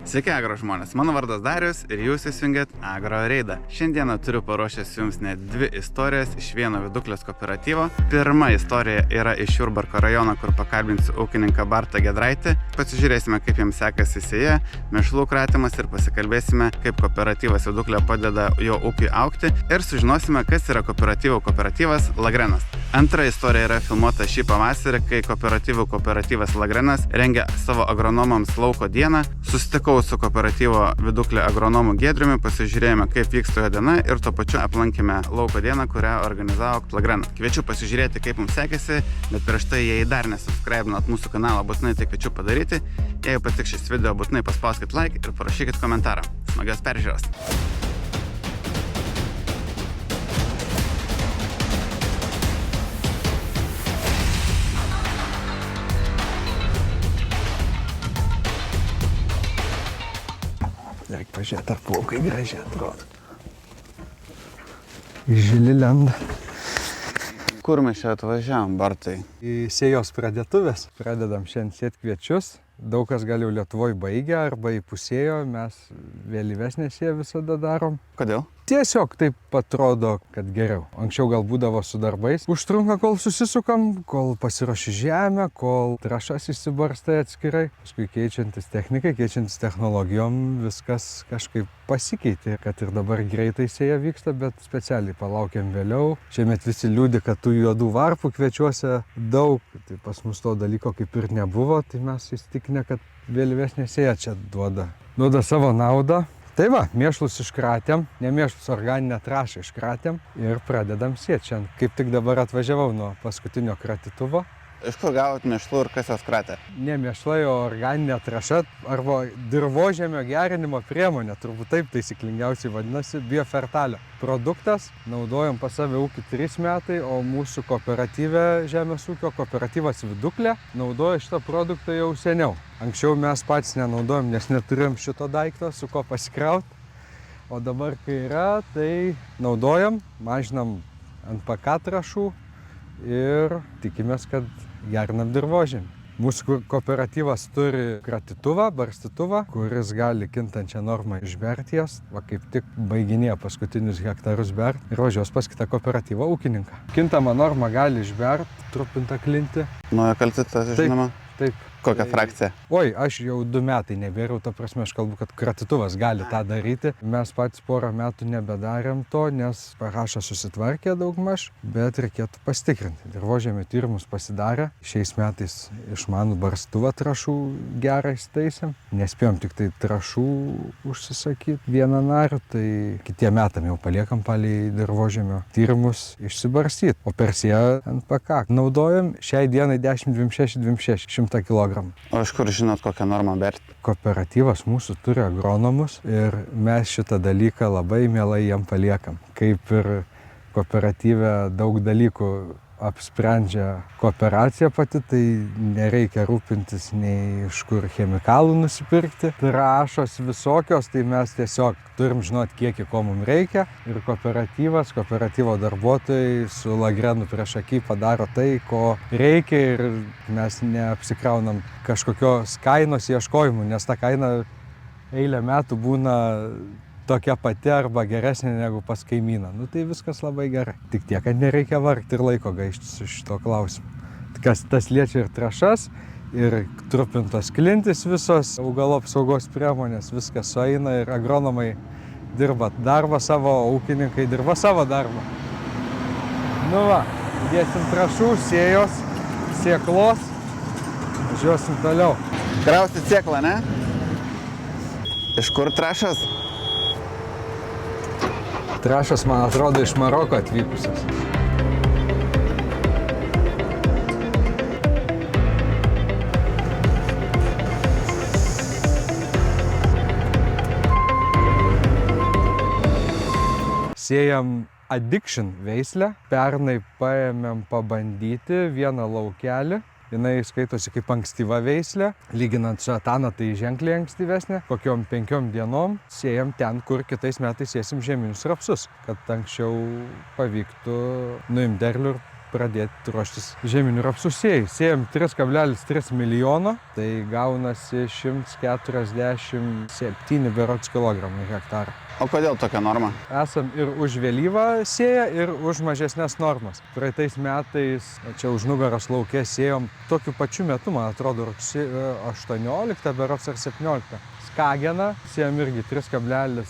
Sveiki, Agro žmonės. Mano vardas Darius ir jūs įsijungėt Agro Reidą. Šiandieną turiu paruošęs jums net dvi istorijas iš vieno viduklės kooperatyvo. Pirma istorija yra iš Jurbarko rajono, kur pakalbinsiu ūkininką Bartą Gedraitį. Pasižiūrėsime, kaip jiems sekasi sėja, mėšlų kratymas ir pasikalbėsime, kaip kooperatyvas viduklė padeda jo ūkiui augti ir sužinosime, kas yra kooperatyvas Lagrenas. Antra istorija yra filmuota šį pavasarį, kai kooperatyvas Lagrenas rengia savo agronomams lauko dieną. Susitikau su kooperatyvo viduklė agronomu Giedriumi, pasižiūrėjome, kaip vyksta jo diena ir tuo pačiu aplankėme lauko dieną, kurią organizavo Lagrenas. Kviečiu pasižiūrėti, kaip mums sekėsi, bet prieš tai, jei dar nesubscribinat mūsų kanalą, būtinai tai kviečiu padaryti. Jei patiks šis video, būtinai paspauskit like ir parašykit komentarą. Smagios peržiūros. Reikia pažiūrėti, ar plaukai gražiai atrodo. Žili lenda. Kur mes čia atvažiavom, Bartai? Į sėjos pradėtuvės. Pradedam šiandien sėti kviečius. Daug kas gal jau Lietuvoje baigia arba įpusėjo. Mes vėlyvesnę sėją visada darom. Kodėl? Tiesiog taip atrodo, kad geriau. Anksčiau gal būdavo su darbais. Užtrunka, kol susisukam, kol pasiruoši žemę, kol trąšas išsibarstai atskirai. Paskui keičiantis technikai, keičiantis technologijom, viskas kažkaip pasikeitė. Kad ir dabar greitai sėja vyksta, bet specialiai palaukiam vėliau. Šiemet visi liūdi, kad tų juodų varpų kviečiuose daug. Tai pas mus to dalyko kaip ir nebuvo, tai mes įsitikinę, kad vėlyvesnė sėja čia duoda savo naudą. Tai va, mėšlus iškratėm, ne mėšlus, organinę trąšą iškratėm ir pradedam sėti. Šiandien kaip tik dabar atvažiavau nuo paskutinio kratytuvo. Iš kur gavot mėšlų ir kas jos kratė? Ne mėšlai, o organinė trąša arba dirvožemio gerinimo priemonė, turbūt taip taisyklingiausiai vadinasi, biofertalio produktas. Naudojam pas save ūkį 3 metai, o mūsų kooperatyve žemės ūkio kooperatyvas Viduklė naudoja šitą produktą jau seniau. Anksčiau mes patys nenaudojom, nes neturėjom šito daikto, su ko pasikraut. O dabar, kai yra, tai naudojam, mažinam NPK trąšų ir tikimės, kad gerinam dirvožemį. Mūsų kooperatyvas turi kratytuvą, barstytuvą, kuris gali kintančią normą išberti jas. Va kaip tik baiginėja paskutinius hektarus berti ir važiuos pas kitą kooperatyvą ūkininką. Kintamą normą gali išberti, trupintą klintį. Nauja kaltytas, žinoma? Taip. Kokią frakciją? Oi, aš jau 2 metai nebėriau, ta prasme, aš kalbu, kad kratytuvas gali tą daryti. Mes patys porą metų nebedarėm to, nes pH susitvarkė daugmaž, bet reikėtų pasitikrinti. Dirvožemio tyrimus pasidarė. Šiais metais išmanų barstuvą trąšų gerą įstaisėm. Nespėjom tik tai trąšų užsisakyti vieną narį, tai kitiem metam jau paliekam palei dirvožemio tyrimus išsibarstyti. O per sėją NPK naudojam šiai dienai 10-26-26 100 kg. O iš kur žinot, kokią normą berti? Kooperatyvas mūsų turi agronomus ir mes šitą dalyką labai mielai jam paliekam. Kaip ir kooperatyve daug dalykų apsprendžia kooperacija pati, tai nereikia rūpintis nei iš kur chemikalų nusipirkti. Trąšos visokios, tai mes tiesiog turim žinoti, kiek ko mums reikia. Ir kooperatyvo darbuotojai su Lagrenu priešaky padaro tai, ko reikia ir mes neapsikraunam kažkokios kainos ieškojimų, nes ta kaina eilę metų būna tokia pati arba geresnė negu pas kaimyną. Nu tai viskas labai gerai. Tik tiek, kad nereikia vargti ir laiko gaišti su šito klausimu. Tas liečia ir trąšas, ir trupintos klintis visos, augalų apsaugos priemonės, viskas sueina ir agronomai dirba darbą savo, ūkininkai dirba savo darbą. Nu va, dėsim trąšų, sėjos, sėklos, važiuosim toliau. Krausit sėklą, ne? Iš kur trąšas? Trąšas, man atrodo, iš Maroko atvykusios. Sėjam Addiction veislę. Pernai paėmėm pabandyti vieną laukelį. Jinai skaitosi kaip ankstyva veislė. Lyginant su Etana, tai ženkliai ankstyvesnė. Kokiom 5 dienom sėjam ten, kur kitais metais sėsim žieminius rapsus, kad anksčiau pavyktų nuimti derlių ir pradėti ruoštis žieminių rapsų sėjai. Sėjam 3,3 milijono, tai gaunasi 147 berods kilogramų hektarą. O kodėl tokia norma? Esam ir už vėlyvą sėją, ir už mažesnės normas. Praeitais metais čia už nugaros lauke sėjom tokiu pačiu metu, man atrodo, rugsėjo 18 berods ar 17. Skageną sėjom irgi 3,3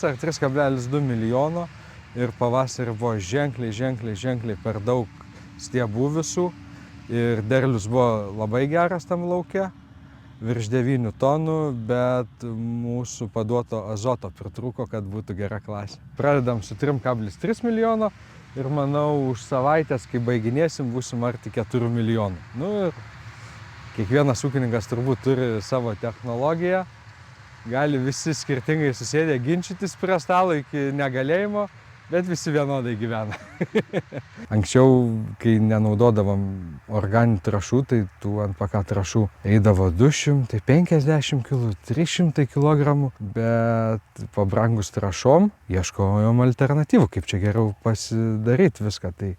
ar 3,2 milijono ir pavasarį buvo ženkliai per daug stiebų visų ir derlius buvo labai geras tam lauke. Virš 9 tonų, bet mūsų paduoto azoto pritrūko, kad būtų gera klasė. Pradedam su 3,3 milijono ir manau, už savaitės, kai baiginėsim, būsim arti 4 milijonų. Ir kiekvienas ūkininkas turbūt turi savo technologiją, gali visi skirtingai susėdę ginčytis prie stalo iki negalėjimo, bet visi vienodai gyvena. Anksčiau, kai nenaudodavom organinių trąšų, tai tų NPK trąšų eidavo 250 kg, 300 kg, bet pabrangus trąšom ieškojom alternatyvų, kaip čia geriau pasidaryti viską. Tai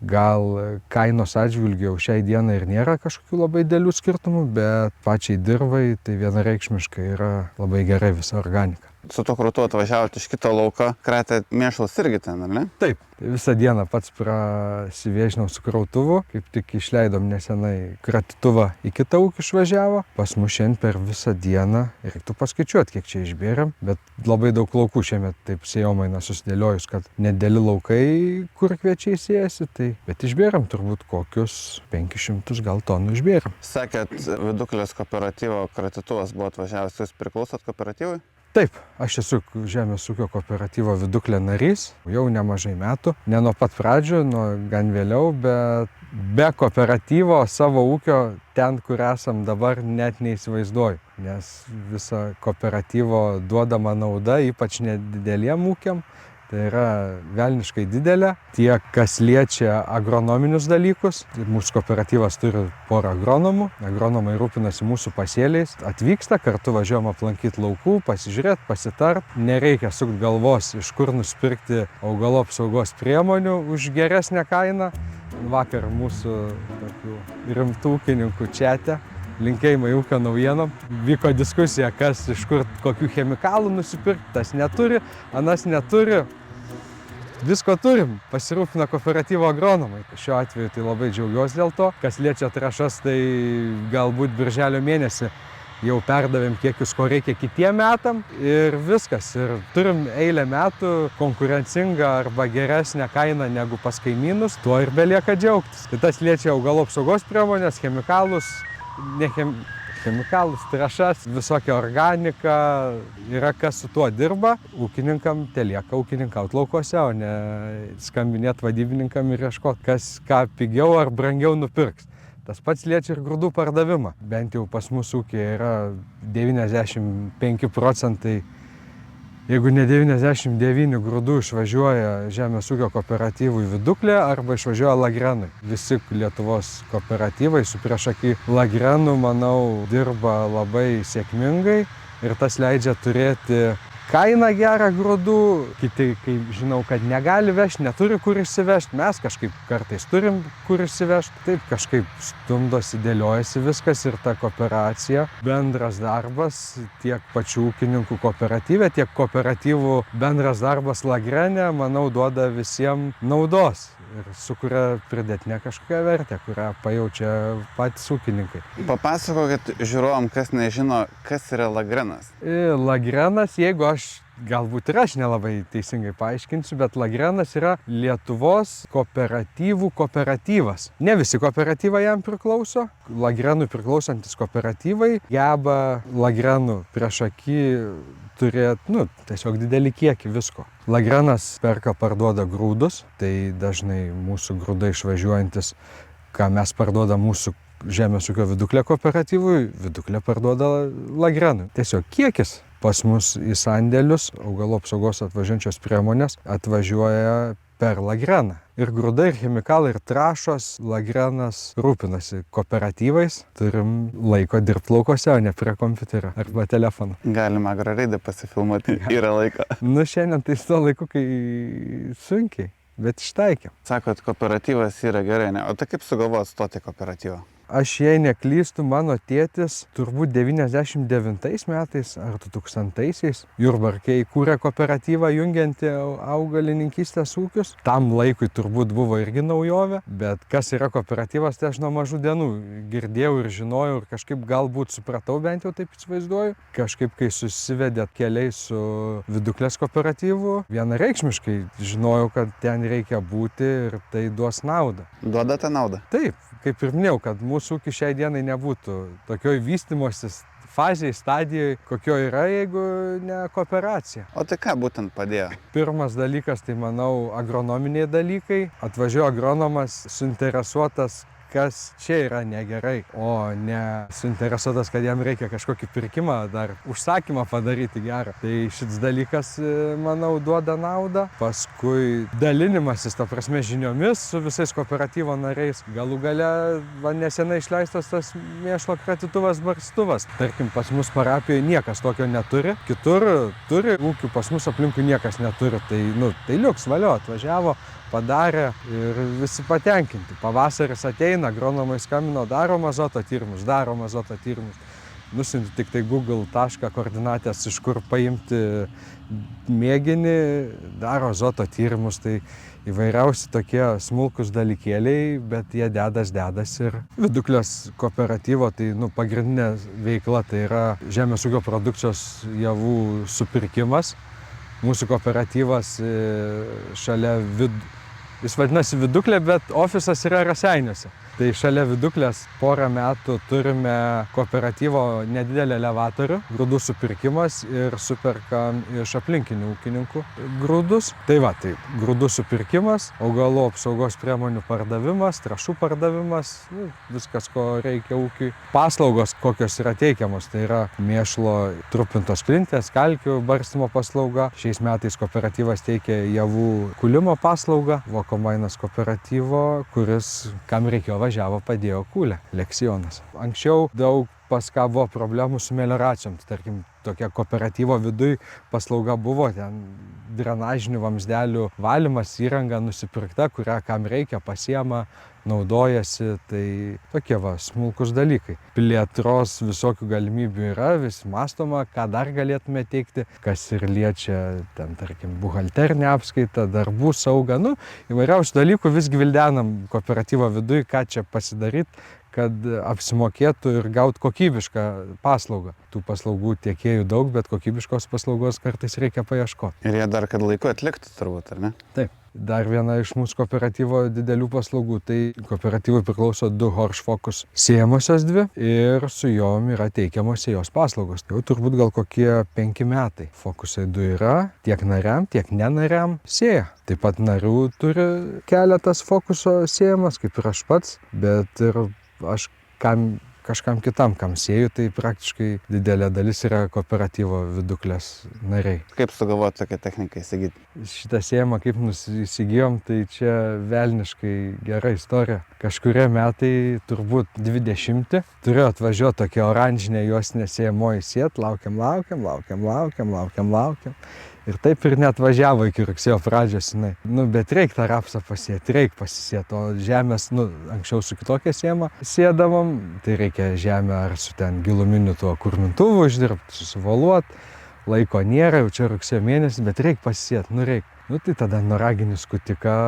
gal kainos atžvilgiu jau šiai dienai ir nėra kažkokių labai didelių skirtumų, bet pačiai dirvai tai vienareikšmiškai yra labai gerai visa organika. Su to krūtu atvažiavote iš kito lauko, kratėt mėšlus irgi ten, ar ne? Taip, tai visą dieną pats prasivėžinau su krautuvu, kaip tik išleidom nesenai kratytuvą į kitą ūkį išvažiavo. Pas mus šiandien per visą dieną, reiktų paskaičiuoti, kiek čia išbėrėm, bet labai daug laukų šiemet taip sėjomainą susidėliojus, kad nedėli laukai, kur kviečiai siejasi, tai bet išbėrėm turbūt kokius 500 gal tonų išbėrėm. Sakėt, Viduklės kooperatyvo kratytuvas buvo atvažiavęs, jūs priklausot kooperatyvui? Taip, aš esu Žemės ūkio kooperatyvo Viduklė narys, jau nemažai metų, ne nuo pat pradžių, nuo gan vėliau, bet be kooperatyvo savo ūkio ten, kur esam dabar, net neįsivaizduoju, nes visa kooperatyvo duodama nauda, ypač nedideliem ūkiam, tai yra velniškai didelė, tiek kas liečia agronominius dalykus. Mūsų kooperatyvas turi porą agronomų, agronomai rūpinasi mūsų pasėliais, atvyksta, kartu važiuojam aplankyti laukų, pasižiūrėti, pasitart, nereikia sukti galvos, iš kur nusipirkti augalų apsaugos priemonių už geresnę kainą. Vakar mūsų tokių rimtų ūkininkų čiate, linkėjimai ūkio naujienom, vyko diskusija, kas iš kur kokių chemikalų nusipirkti, tas neturi, anas neturi. Visko turim, pasirūpina kooperatyvo agronomai. Šiuo atveju tai labai džiaugiuosi dėl to. Kas liečia trąšas, tai galbūt birželio mėnesį jau perdavėm kiekius, ko reikia kitiem metam ir viskas. Ir turim eilę metų konkurencingą arba geresnę kainą negu pas kaimynus, tuo ir belieka džiaugtis. Tai tas liečia augalų apsaugos priemonės, chemikalus, chemikalus, trąšas, visokią organiką, yra kas su tuo dirba. Ūkininkam telieka ūkininkauti laukuose, o ne skambinėti vadybininkam ir ieškoti, kas ką pigiau ar brangiau nupirks. Tas pats liečia ir grūdų pardavimą. Bent jau pas mūsų ūkyje yra 95%, jeigu ne 99 grūdų išvažiuoja Žemės ūkio kooperatyvui Viduklė arba išvažiuoja Lagrenui. Visi Lietuvos kooperatyvai su priešaky Lagrenu, manau, dirba labai sėkmingai ir tas leidžia turėti kainą gerą grūdų. Kiti, kai žinau, kad negali vežti, neturi kur išsivežti, mes kažkaip kartais turim kur išsivežti. Taip kažkaip stumdosi, dėliojasi viskas ir ta kooperacija. Bendras darbas tiek pačių ūkininkų kooperatyve, tiek kooperatyvų bendras darbas Lagrene, manau, duoda visiems naudos ir sukuria pridėtinę kažkokią vertę, kurią pajaučia patys ūkininkai. Papasakokit žiūrovam, kas nežino, kas yra Lagrenas. Lagrenas, jeigu galbūt ir aš nelabai teisingai paaiškinsiu, bet Lagrenas yra Lietuvos kooperatyvų kooperatyvas. Ne visi kooperatyvai jam priklauso. Lagrenui priklausantis kooperatyvai geba Lagrenų priešaky turėti, tiesiog didelį kiekį visko. Lagrenas perka, parduoda grūdus, tai dažnai mūsų grūdai išvažiuojantis, ką mes parduodam mūsų Žemės ūkio Viduklė kooperatyvui, Viduklė parduoda Lagrenui. Tiesiog kiekis pas mus į sandėlius, augalų apsaugos atvažiuojančios priemonės atvažiuoja per Lagreną. Ir grūdai, ir chemikalai, ir trąšos. Lagrenas rūpinasi kooperatyvais. Turim laiko dirbti laukose, o ne prie kompiuterio arba telefono. Galima agroreidą pasifilmuoti, yra laiko. Šiandien tai su to laiku, kai sunkiai. bet ištaikėm. Sakot, kooperatyvas yra gerai, ne? O tai kaip sugalvojot stoti kooperatyvą? Aš, jei neklystu, mano tėtis turbūt 99 metais ar 2000-aisiais Jurbarke įkūrė kooperatyvą jungiantį augalininkystės ūkius. Tam laikui turbūt buvo irgi naujovė, bet kas yra kooperatyvas, tai aš nuo mažų dienų girdėjau ir žinojau ir kažkaip galbūt supratau, bent jau taip įsivaizduoju. Kažkaip, kai susivedė keliai su Viduklės kooperatyvu, vienareikšmiškai žinojau, kad ten reikia būti ir tai duos naudą. Duodate naudą? Taip. Kaip ir minėjau, kad mūsų ūkis šiai dienai nebūtų tokioj vystymosis fazėje, stadijoje, kokio yra, jeigu ne kooperacija. O tai ką būtent padėjo? Pirmas dalykas, tai manau, agronominiai dalykai. Atvažiuoja agronomas suinteresuotas, kas čia yra negerai, o ne suinteresuotas, kad jam reikia kažkokį pirkimą, dar užsakymą padaryti gerą. Tai šis dalykas, manau, duoda naudą. Paskui dalinimasis, ta prasme, žiniomis su visais kooperatyvo nariais. Galų gale nesenai išleistas tas mėšlo kratytuvas barstuvas. Tarkim, pas mus parapijoje niekas tokio neturi. Kitur turi ūkių, pas mus aplinkui niekas neturi. Tai liuks, valio, atvažiavo, padarė ir visi patenkinti. Pavasaris ateina, agronomai skambino, darom azoto tyrimus. Nusiunti tik tai Google koordinatės, iš kur paimti mėginį, daro azoto tyrimus. Tai įvairiausi tokie smulkus dalykėliai, bet jie dedas ir Viduklės kooperatyvo, tai pagrindinė veikla tai yra žemės ūkio produkcijos javų supirkimas. Mūsų kooperatyvas šalia jis vadinasi Viduklė, bet ofisas yra Raseiniuose. Tai šalia Viduklės porą metų turime kooperatyvo nedidelį elevatorių, grūdų supirkimas ir superkam iš aplinkinių ūkininkų grūdus. Tai grūdų supirkimas, augalų apsaugos priemonių pardavimas, trąšų pardavimas, viskas, ko reikia ūkiui. Paslaugos, kokios yra teikiamos, tai yra mėšlo trupintos klintės, kalkių barstymo paslauga. Šiais metais kooperatyvas teikia javų kūlimo paslaugą. Vokomainas kooperatyvo, kuris, kam reikėjo, važiavo, padėjo kūlę, Leksionas. Anksčiau daug pas ką buvo problemų su melioracijom. Tarkim, tokia kooperatyvo viduj paslauga buvo, ten drenažinių vamzdelių valymas, įranga nusipirkta, kurią kam reikia, pasiema, naudojasi. Tai tokie smulkus dalykai. Plėtros visokių galimybių yra, vis mąstoma, ką dar galėtume teikti, kas ir liečia, ten, tarkim, buhalterinę apskaitą, darbų saugą, įvairiausių dalykų vis gvildenam kooperatyvo viduj, ką čia pasidaryti, kad apsimokėtų ir gauti kokybišką paslaugą. Tų paslaugų tiekėjų daug, bet kokybiškos paslaugos kartais reikia paieškoti. Ir jie dar kad laiku atliktų turbūt, ar ne? Taip. Dar viena iš mūsų kooperatyvo didelių paslaugų, tai kooperatyvui priklauso 2 Horsch Focus sėjamosios 2 ir su jom yra teikiamos sėjos paslaugos. Tai jau turbūt gal kokie 5 metai. Focusai 2 yra, tiek nariam, tiek nenariam sėja. Taip pat narių turi keletas Focuso sėjamas, kaip ir aš pats, bet ir aš kažkam kitam, kam sėju, tai praktiškai didelė dalis yra kooperatyvo Viduklės nariai. Kaip sugalvojot tokią techniką įsigyti? Šitą sėjimą kaip įsigijom, tai čia velniškai gera istorija. Kažkurie metai, turbūt 20, turėjo atvažiuoti tokia oranžinė juostinė sėjamoji sėt, laukiam. Ir taip ir neatvažiavo iki rugsėjo pradžios jinai. Bet reik tą rapsą pasėti, reik pasisėti, o žemės, anksčiau su kitokia sėma sėdavom, tai reikia žemę ar su ten giluminiu tuo kurmintuvu išdirbti, susivoluoti, laiko nėra, jau čia rugsėjo mėnesį, bet reik pasisėti, reik. Tai tada noraginį skutiką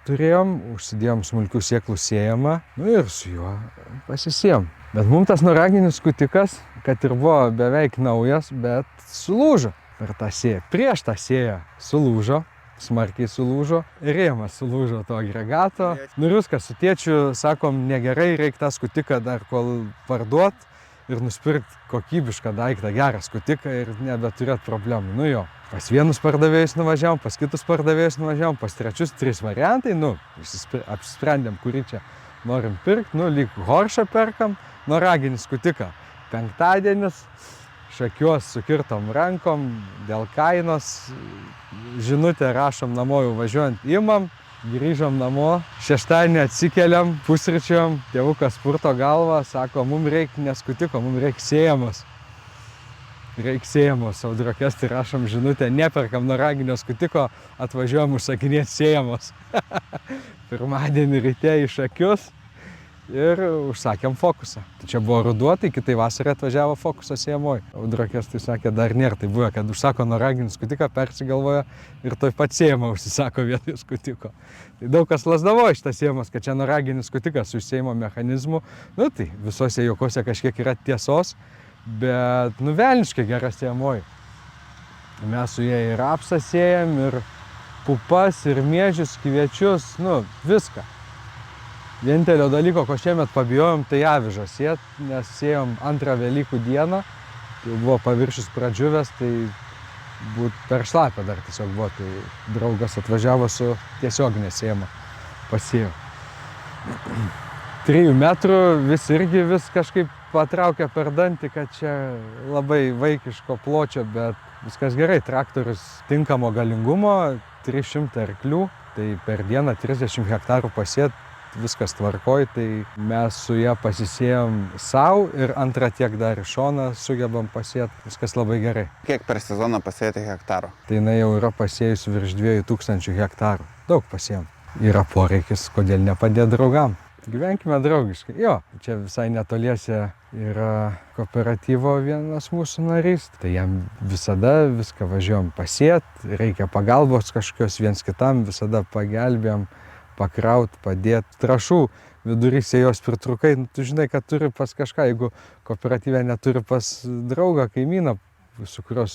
turėjom, užsidėjom smulkių sėklų sėjamą, ir su juo pasisėjom. Bet mums tas noraginis skutikas, kad ir buvo beveik naujas, bet sulūžo. Per tą sėją. Prieš tą sėją sulūžo, smarkiai sulūžo, rėmas sulūžo to agregato. Ir viskas, su tėčiu sakom, negerai, reikia tą skutiką dar kol parduot ir nusipirkti kokybišką daiktą, gerą skutiką ir nebeturėt problemų. Jo. Pas vienus pardavėjus nuvažiavom, pas kitus pardavėjus nuvažiavom, pas trečius 3 variantai, apsisprendėm, kurį čia norim pirkti, lyg Horschą perkam, noraginį skutiką. Penktadienis. Šakiuos sukirtom rankom, dėl kainos, žinutę rašom namo jau važiuojant, imam, grįžom namo, šeštadienį atsikeliam, pusryčiam, tėvukas purto galvą, sako, mums reikia neskutiko, mums reikia sėjamos. reiksėjamos audrokės, tai rašom žinutę, neperkam noraginio skutiko, atvažiuojam užsakinėti sėjamos. Pirmadienį ryte iš Akius ir užsakėm fokusą. Tai čia buvo ruduo, tai kitai vasarą atvažiavo fokusą sėjamoj. Audrokės tai sakė, dar nėra, tai buvo, kad užsako noraginį skutiką, persigalvoja ir toj pat sėjamą užsisako vietoj skutiko. Tai daug kas lasdavo šitą sėjamas, kad čia noraginis skutikas su sėjimo mechanizmu. Nu tai visose juokose kažkiek yra tiesos, bet velniškai gera sėjamoj. Mes su jie ir rapsą sėjam, ir pupas, ir miežius, kviečius, viską. Vienintelio dalyko, ko šiemet pabijojom, tai avižą sėt, nes sėjom antrą Velykų dieną. Tai buvo paviršius pradžiuvęs, tai būt per šlapę dar tiesiog buvo. Tai draugas atvažiavo su tiesioginė sėjama, pasėjo. 3 metrų vis kažkaip patraukia per dantį, kad čia labai vaikiško pločio, bet viskas gerai. Traktorius tinkamo galingumo, 300 arklių, tai per dieną 30 hektarų pasėt. Viskas tvarkoj, tai mes su ją pasisėjom savo ir antrą tiek dar iš šoną sugebam pasėti. Viskas labai gerai. Kiek per sezoną pasėti hektarų? Tai jinai jau yra pasėjus virš 2000 hektarų. Daug pasėjom. Yra poreikis, kodėl nepadėti draugam. Gyvenkime draugiškai. Jo, čia visai netoliese yra kooperatyvo vienas mūsų narys. Tai jam visada viską važiuojam pasėti, reikia pagalbos kažkokios viens kitam, visada pagelbėjom. Pakraut, padėt. Trašų vidury sėjos pritrukai, tu žinai, kad turi pas kažką, jeigu kooperatyve neturi pas draugą, kaimyną, su kuriuo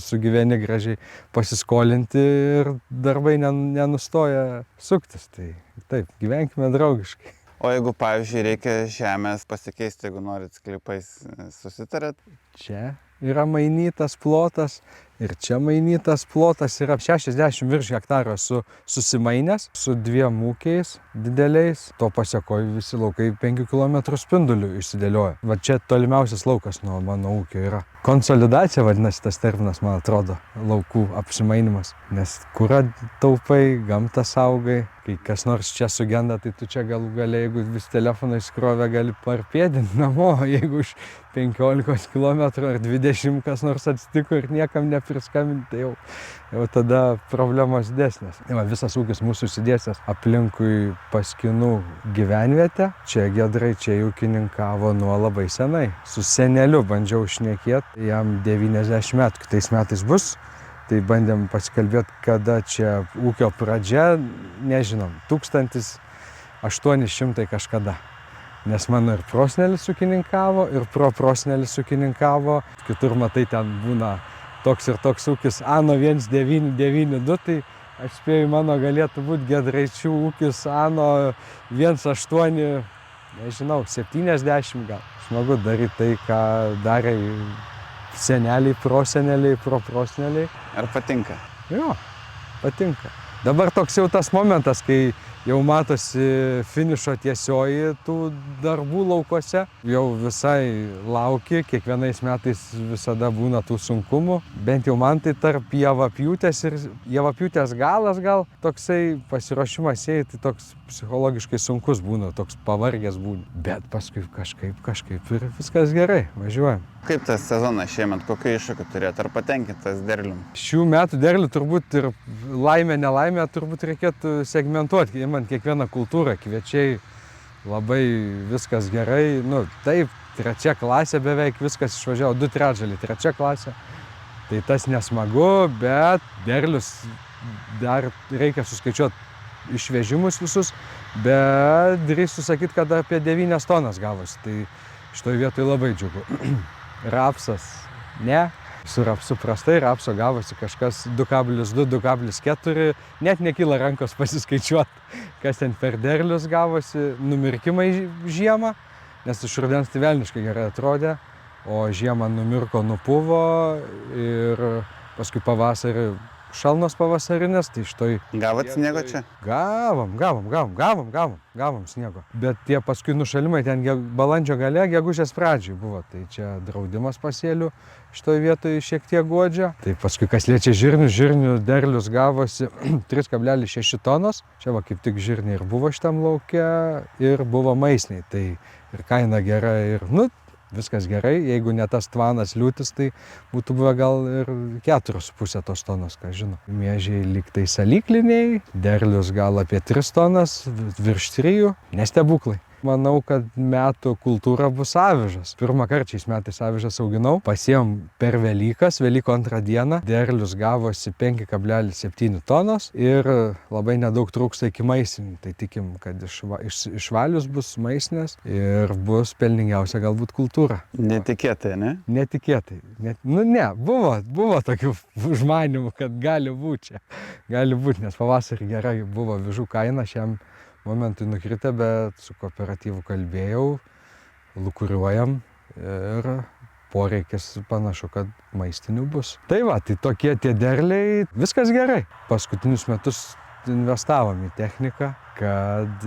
sugyveni gražiai, pasiskolinti ir darbai nenustoja suktis. Tai taip, gyvenkime draugiškai. O jeigu, pavyzdžiui, reikia žemės pasikeisti, jeigu norit sklypais, susitarėt? Čia yra mainytas plotas. Ir čia mainytas plotas yra 60 virš hektaro susimainęs su 2 ūkiais dideliais. To pasiekoju visi laukai 5 km spindulių išsidėlioja. Va čia tolimiausias laukas nuo mano ūkio yra. Konsolidacija vadinasi tas terminas, man atrodo, laukų apsimainimas. Nes kurą taupai, gamtą saugai. Kai kas nors čia sugenda, tai tu čia galų gale, jeigu vis telefoną iškrovę, gali parpėdinti namo. Jeigu už 15 km ar 20 kas nors atsitiko ir niekam nepriskambinti, tai jau tada problemos didesnės. Visas ūkis mūsų įsidėsęs aplinkui Paskinų gyvenvietę. Čia Giedraičiai ūkininkavo nuo labai senai. Su seneliu bandžiau šnekėti, jam 90 metų, kitais metais bus. Tai bandėm pasikalbėti, kada čia ūkio pradžia, nežinom, 1800 kažkada. Nes mano ir prosnelis ūkininkavo, ir proprosnelis ūkininkavo. Kitur matai, ten būna toks ir toks ūkis Ano 1992, tai aš spėju, mano galėtų būti Giedraičių ūkis Ano 18, nežinau, 70 gal. Smagu daryti tai, ką darė seneliai, proseneliai, proprosneliai. Ar patinka? Jo, patinka. Dabar toks jau tas momentas, kai jau matosi finišo tiesioji tų darbų laukuose. Jau visai lauki, kiekvienais metais visada būna tų sunkumų. Bent jau man tai tarp javapjūtės ir javapjūtės galas gal toksai pasiruošimas sėjai, tai toks psichologiškai sunkus būna, toks pavargęs būna. Bet paskui kažkaip ir viskas gerai, važiuojam. Kaip tas sezonas šiemet, kokių iššūkių turėt, ar patenkintas derlium? Šių metų derlių turbūt ir laimė, nelaimė turbūt reikėtų segmentuoti, imant kiekvieną kultūrą, kviečiai labai viskas gerai, taip, 3 klasė beveik viskas išvažiavo, 2/3, 3 klasė, tai tas nesmagu, bet derlius dar reikia suskaičiuoti išvežimus visus, bet drįstu sakyti, kad apie 9 tonas gavosi, tai šitoj vietoj labai džiugu. Rapsas ne, su rapsu prastai, rapso gavosi kažkas 2,2, 2,4, net nekyla rankos pasiskaičiuoti, kas ten per derlius gavosi, numirkimai žiemą, nes iš rudens tai velniškai gerai atrodė, o žiemą numirko, nupuvo ir paskui pavasarį šalnos pavasarinės, tai šitoj... Gavot sniego čia? Gavom sniego. Bet tie paskui nušalimai ten balandžio gale, gegužės pradžioj buvo, tai čia draudimas pasėlių šitoj vietoj šiek tiek guodžia. Tai paskui kas liečia žirnių derlius gavosi 3,6 tonos. Čia va kaip tik žirniai ir buvo šitam lauke ir buvo maisniai, tai ir kaina gera ir, viskas gerai, jeigu ne tas tvanas liūtis, tai būtų buvę gal ir 4,5 tos tonos, ką žinau. Miežiai lyg tai salykliniai, derlius gal apie 3 tonas, virš 3, nestebuklai. Manau, kad metų kultūra bus avižas. Pirmą kartą šiais metais avižas auginau, pasėjom per Velykas, Velykų 2 dieną, derlius gavosi 5,7 tonos ir labai nedaug trūksta iki maisinių. Tai tikim, kad išvalius bus maisinės ir bus pelningiausia galbūt kultūra. Netikėtai, ne? Netikėtai. Buvo tokių užmanimų, kad gali būti čia. Gali būti, nes pavasarį gerai buvo avižų kaina, šiam momentui nukritę, bet su kooperatyvu kalbėjau, lukuriuojam ir poreikis panašu, kad maistinių bus. Tai va, tai tokie tie derliai, viskas gerai. Paskutinius metus investavom į techniką, kad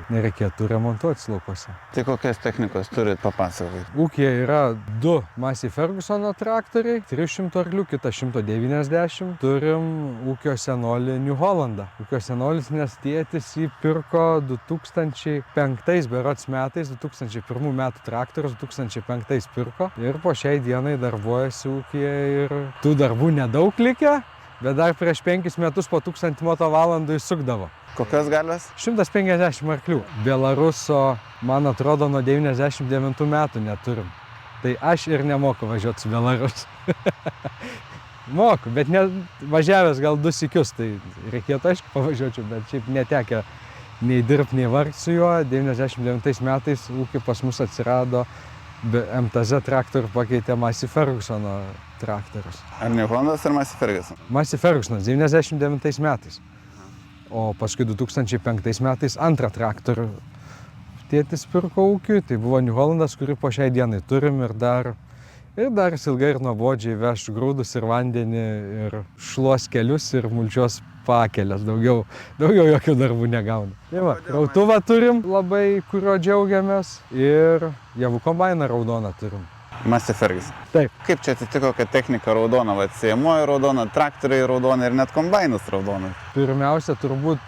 nereikėtų remontuoti laukuose. Tai kokias technikos turit papasakoti? Ūkyje yra 2 Massey Fergusono traktoriai, 300 arklių, kitas 190. Turim ūkio senolį New Hollandą. Ūkio senolis, nes tėtis įpirko 2005 berods metais, 2001 metų traktorius 2005 pirko ir po šiai dienai darbuojasi ūkyje ir tų darbų nedaug likę, bet dar prieš 5 metus po 1000 motovalandų įsukdavo. Kokios galios? 150 arklių. Belaruso, man atrodo, nuo 99 metų neturim. Tai aš ir nemoku važiuoti su Belarusu. Moku, bet važiavęs gal 2 sykius, tai reikėtų aišku pavažiuočiau, bet šiaip netekę nei dirbti, nei vargti su juo. 99 metais ūkį pas mus atsirado MTZ traktorių, pakeitė Massey Fergusono traktorius. Ar New Hollandas ar Massey Ferguson? Massey Fergusonas 99 metais. O paskui 2005 metais antrą traktorių tėtis pirko ūkiui, tai buvo New Hollandas, kurį po šiai dienai turim ir dar ilgai ir nuobodžiai veš grūdus ir vandenį ir šluos kelius ir mulčios pakelės, daugiau jokių darbų negauna. Tai va, rautuvą turim labai, kurio džiaugiamės ir javų kombainą raudoną turim. Massey Ferguson. Taip. Kaip čia atsitiko, kad technika raudona, sėjamoji raudona, traktoriai raudona ir net kombainas raudona? Pirmiausia, turbūt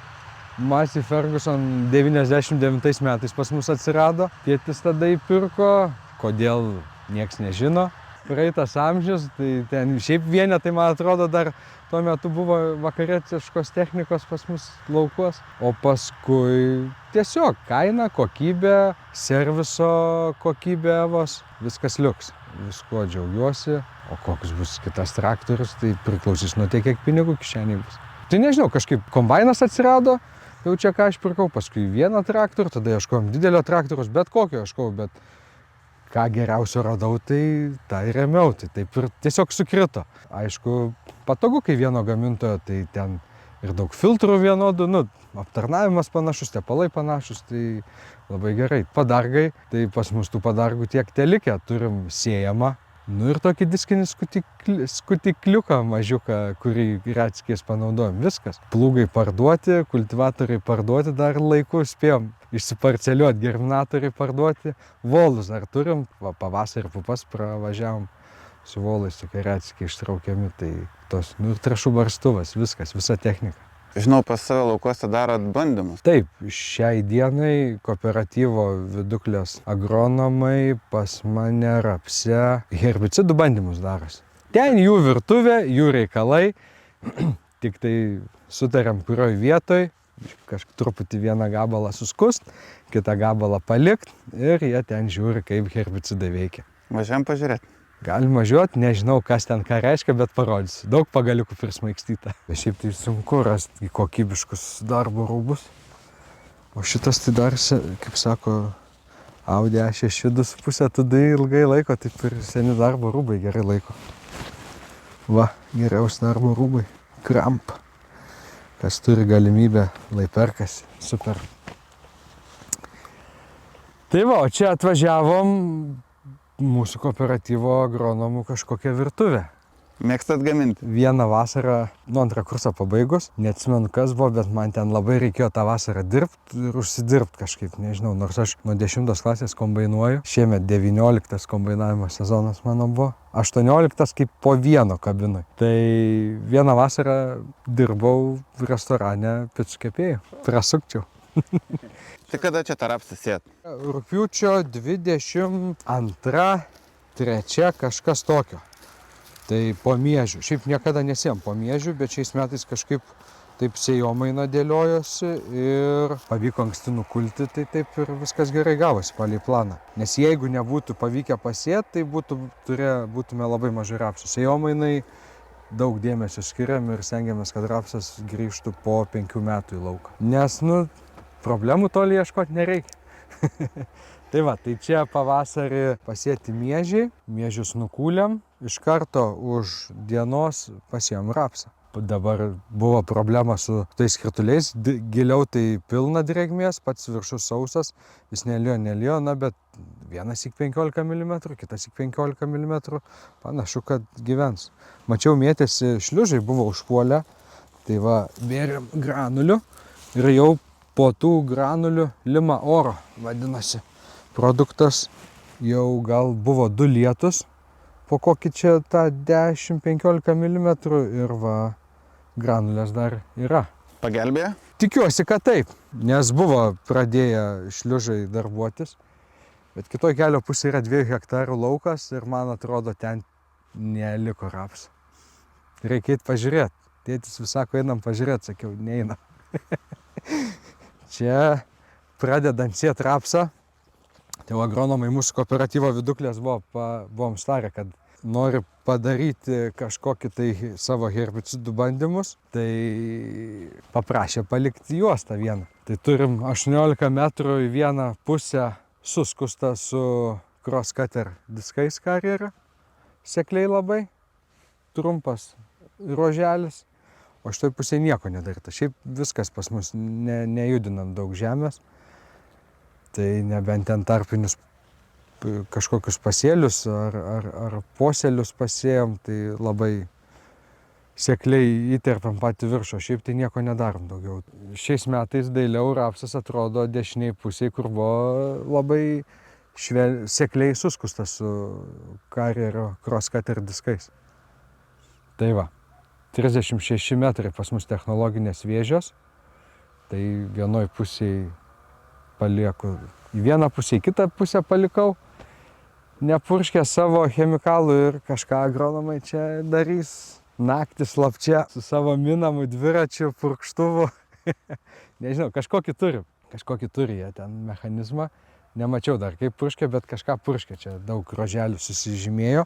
Massey Ferguson 99 metais pas mus atsirado. Tėtis tada įpirko, kodėl nieks nežino. Praeitas amžius, tai ten šiaip vienetai, man atrodo, dar tuo metu buvo vakarietiškos technikos pas mus laukuos. O paskui tiesiog kaina, kokybė, serviso kokybė Evos, viskas liuks. Viskuo džiaugiuosi, o koks bus kitas traktorius, tai priklausys nuo tiek, kiek pinigų kišeniai bus. Tai nežinau, kažkaip kombainas atsirado, jau čia ką aš pirkau, paskui vieną traktorių, tada ieškojom didelio traktorius, bet kokio ieškojau, bet ką geriausio radau, tai tą ir remiau, tai taip ir tiesiog sukrito. Aišku, patogu, kai vieno gamintojo, tai ten ir daug filtrų vienodų, aptarnavimas panašus, tepalai panašus, tai labai gerai. Padargai, tai pas mus tų padargų tiek telikę, turim siejamą. Ir tokį diskinį skutikliuką mažiuką, kurį retskės panaudojom. Viskas. Plūgai parduoti, kultivatoriai parduoti, dar laiku spėjom išsiparceliuoti, germinatoriai parduoti. Volus dar turim, pavasarį pupas pravažiavom su volais, tokie retskiai ištraukiami. Tai tos, ir trąšų barstuvas, viskas, visa technika. Žinau, pas save laukuose darot bandymus. Taip, šiai dienai kooperatyvo Viduklės agronomai pas mane Rapse herbicidų bandymus darosi. Ten jų virtuvė, jų reikalai, tik tai sutariam kurioj vietoj, kažkaip truputį vieną gabalą suskust, kitą gabalą palikt ir jie ten žiūri, kaip herbicidai veikia. Važiuojam pažiūrėti. Galim važiuoti, nežinau, kas ten ką reiškia, bet parodysiu. Daug pagaliukų prismaigstyta. Šiaip tai sunku rasti kokybiškus darbo rūbus. O šitas tai dar, kaip sako, Audi A6 2,5 TDI ilgai laiko, taip ir seni darbo rūbai gerai laiko. Va, geriausi darbo rūbai. Kramp. Kas turi galimybę, lai perkasi. Super. Tai va, o čia atvažiavom mūsų kooperatyvo agronomų kažkokią virtuvę. Mėgstat gaminti? Vieną vasarą, antrą kursą pabaigus, neatsimenu kas buvo, bet man ten labai reikėjo tą vasarą dirbti ir užsidirbti kažkaip, nežinau, nors aš nuo 10 klasės kombainuoju. Šiemet 19 kombainavimo sezonas mano buvo, 18 kaip po vieno kabinui. Tai vieną vasarą dirbau restorane picų kepėjų, prasukčiau. Tai kada čia tą rapsą sėt? Rugpjūčio 22-3 kažkas tokio. Tai po miežių. Šiaip niekada nesėjom po miežių, bet šiais metais kažkaip taip sėjomaina dėliojosi ir pavyko anksti nukulti, tai taip ir viskas gerai gavosi palei planą. Nes jeigu nebūtų pavykę pasėti, tai būtume labai mažai rapsų. Sėjomainai daug dėmesio skiriam ir stengiamės, kad rapsas grįžtų po 5 metų į lauką. Nes, problemų toli ieškoti nereikia. Tai va, tai čia pavasarį pasėti miežius nukūlėm, iš karto už dienos pasėjom rapsą. Dabar buvo problema su tais krituliais, giliau tai pilna drėgmės, pats viršus sausas, jis nelijo, bet vienas į 15 mm, kitas į 15 mm, panašu, kad gyvens. Mačiau, mėtėsi šliužai, buvo užpuolę, tai va, bėrėm granulių ir jau po tų granulių Lima Oro vadinasi produktas, jau gal buvo 2 lietus, po kokį čia tą 10-15 mm ir va, granulės dar yra. Pagelbėjo? Tikiuosi, kad taip, nes buvo pradėję šliužai darbuotis, bet kitoj kelio pusėje yra 2 hektarų laukas ir man atrodo, ten neliko rapsų. Reikėtų pažiūrėti. Tėtis vis sako, einam pažiūrėti, sakiau, neina. Čia pradedant sėti rapsą, tai agronomai mūsų kooperatyvo Viduklės buvom starę, kad nori padaryti kažkokį tai savo herbicidų bandymus, tai paprašė palikti juostą vieną. Tai turim 18 metrų į vieną pusę suskustą su cross-cutter diskais karjerio, sekliai labai, trumpas ruoželis, o šitoj pusėje nieko nedaryta. Šiaip viskas pas mus nejudinam daug žemės, tai nebent ten tarpinius kažkokius pasėlius ar posėlius pasėjom, tai labai sekliai įterpiam patį viršų, šiaip tai nieko nedarom daugiau. Šiais metais dailiau rapsas atrodo dešiniai pusėje, kur buvo labai sekliai suskustas su karjerio cross-cutter diskais. Tai va, 36 metrai pas mus technologinės vėžios, tai vienoj pusėje palieku, į vieną pusę, į kitą pusę palikau, nepurškė savo chemikalų ir kažką agronomai čia darys naktį slapčia su savo minamu dviračiu, purkštuvu. Nežinau, kažkokį turi jie ten mechanizmą. Nemačiau dar kaip purškė, bet kažką purškė, čia daug ruoželių susižymėjo.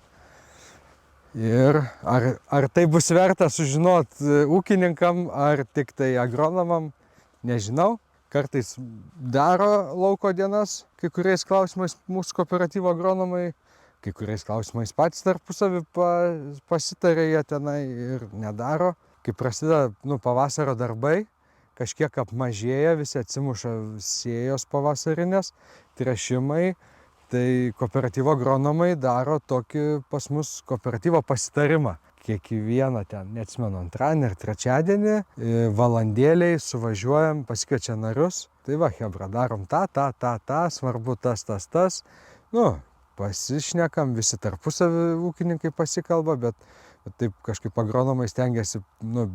Ir ar tai bus verta sužinot ūkininkam, ar tik tai agronomam, nežinau. Kartais daro lauko dienas, kai kuriais klausimais mūsų kooperatyvo agronomai, kai kuriais klausimais patys tarpusavį pasitarė jie tenai ir nedaro. Kai prasideda pavasario darbai, kažkiek apmažėja, visi atsimuša sėjos pavasarinės, tręšimai, tai kooperatyvo agronomai daro tokį pas mus kooperatyvo pasitarimą. Kiekvieną ten, neatsimenu, antradienį ir trečiadienį, valandėliai suvažiuojam, pasikviečia narius. Tai va, hebra, darom tą, svarbu tas. Pasišnekam, visi tarpusavį ūkininkai pasikalba, bet taip kažkaip agronomai stengiasi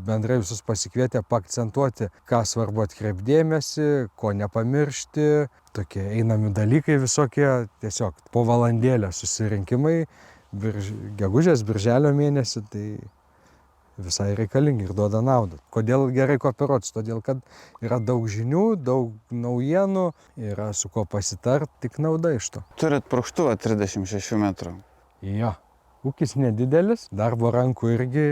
bendrai visus pasikvietę, paakcentuoti, ką svarbu atkreipdėmėsi, ko nepamiršti. Tokie einami dalykai visokie, tiesiog po valandėlę susirinkimai. Gegužės, birželio mėnesį, tai visai reikalingi ir duoda naudą. Kodėl gerai kooperuotis? Todėl, kad yra daug žinių, daug naujienų, yra su ko pasitart, tik nauda iš to. Turit purkštuvą 36 metrų. Jo, ūkis nedidelis, darbo rankų irgi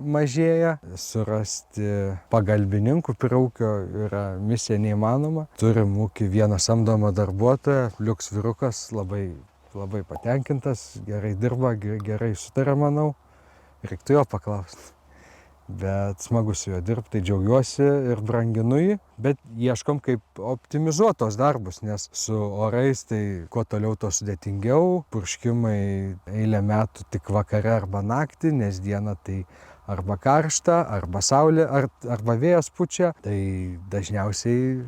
mažėja. Surasti pagalbininkų prie ūkio yra misija neįmanoma. Turim ūkį vieną samdomą darbuotoją, liuks vyrukas, labai patenkintas, gerai dirba, gerai sutarė, manau. Reiktų jo paklausti. Bet smagu su juo dirbti, tai džiaugiuosi ir branginu jį. Bet ieškom kaip optimizuoti tos darbus, nes su orais tai kuo toliau to sudėtingiau. Purškimai eilę metų tik vakare arba naktį, nes dieną tai arba karšta, arba saulė, arba vėjas pučia. Tai dažniausiai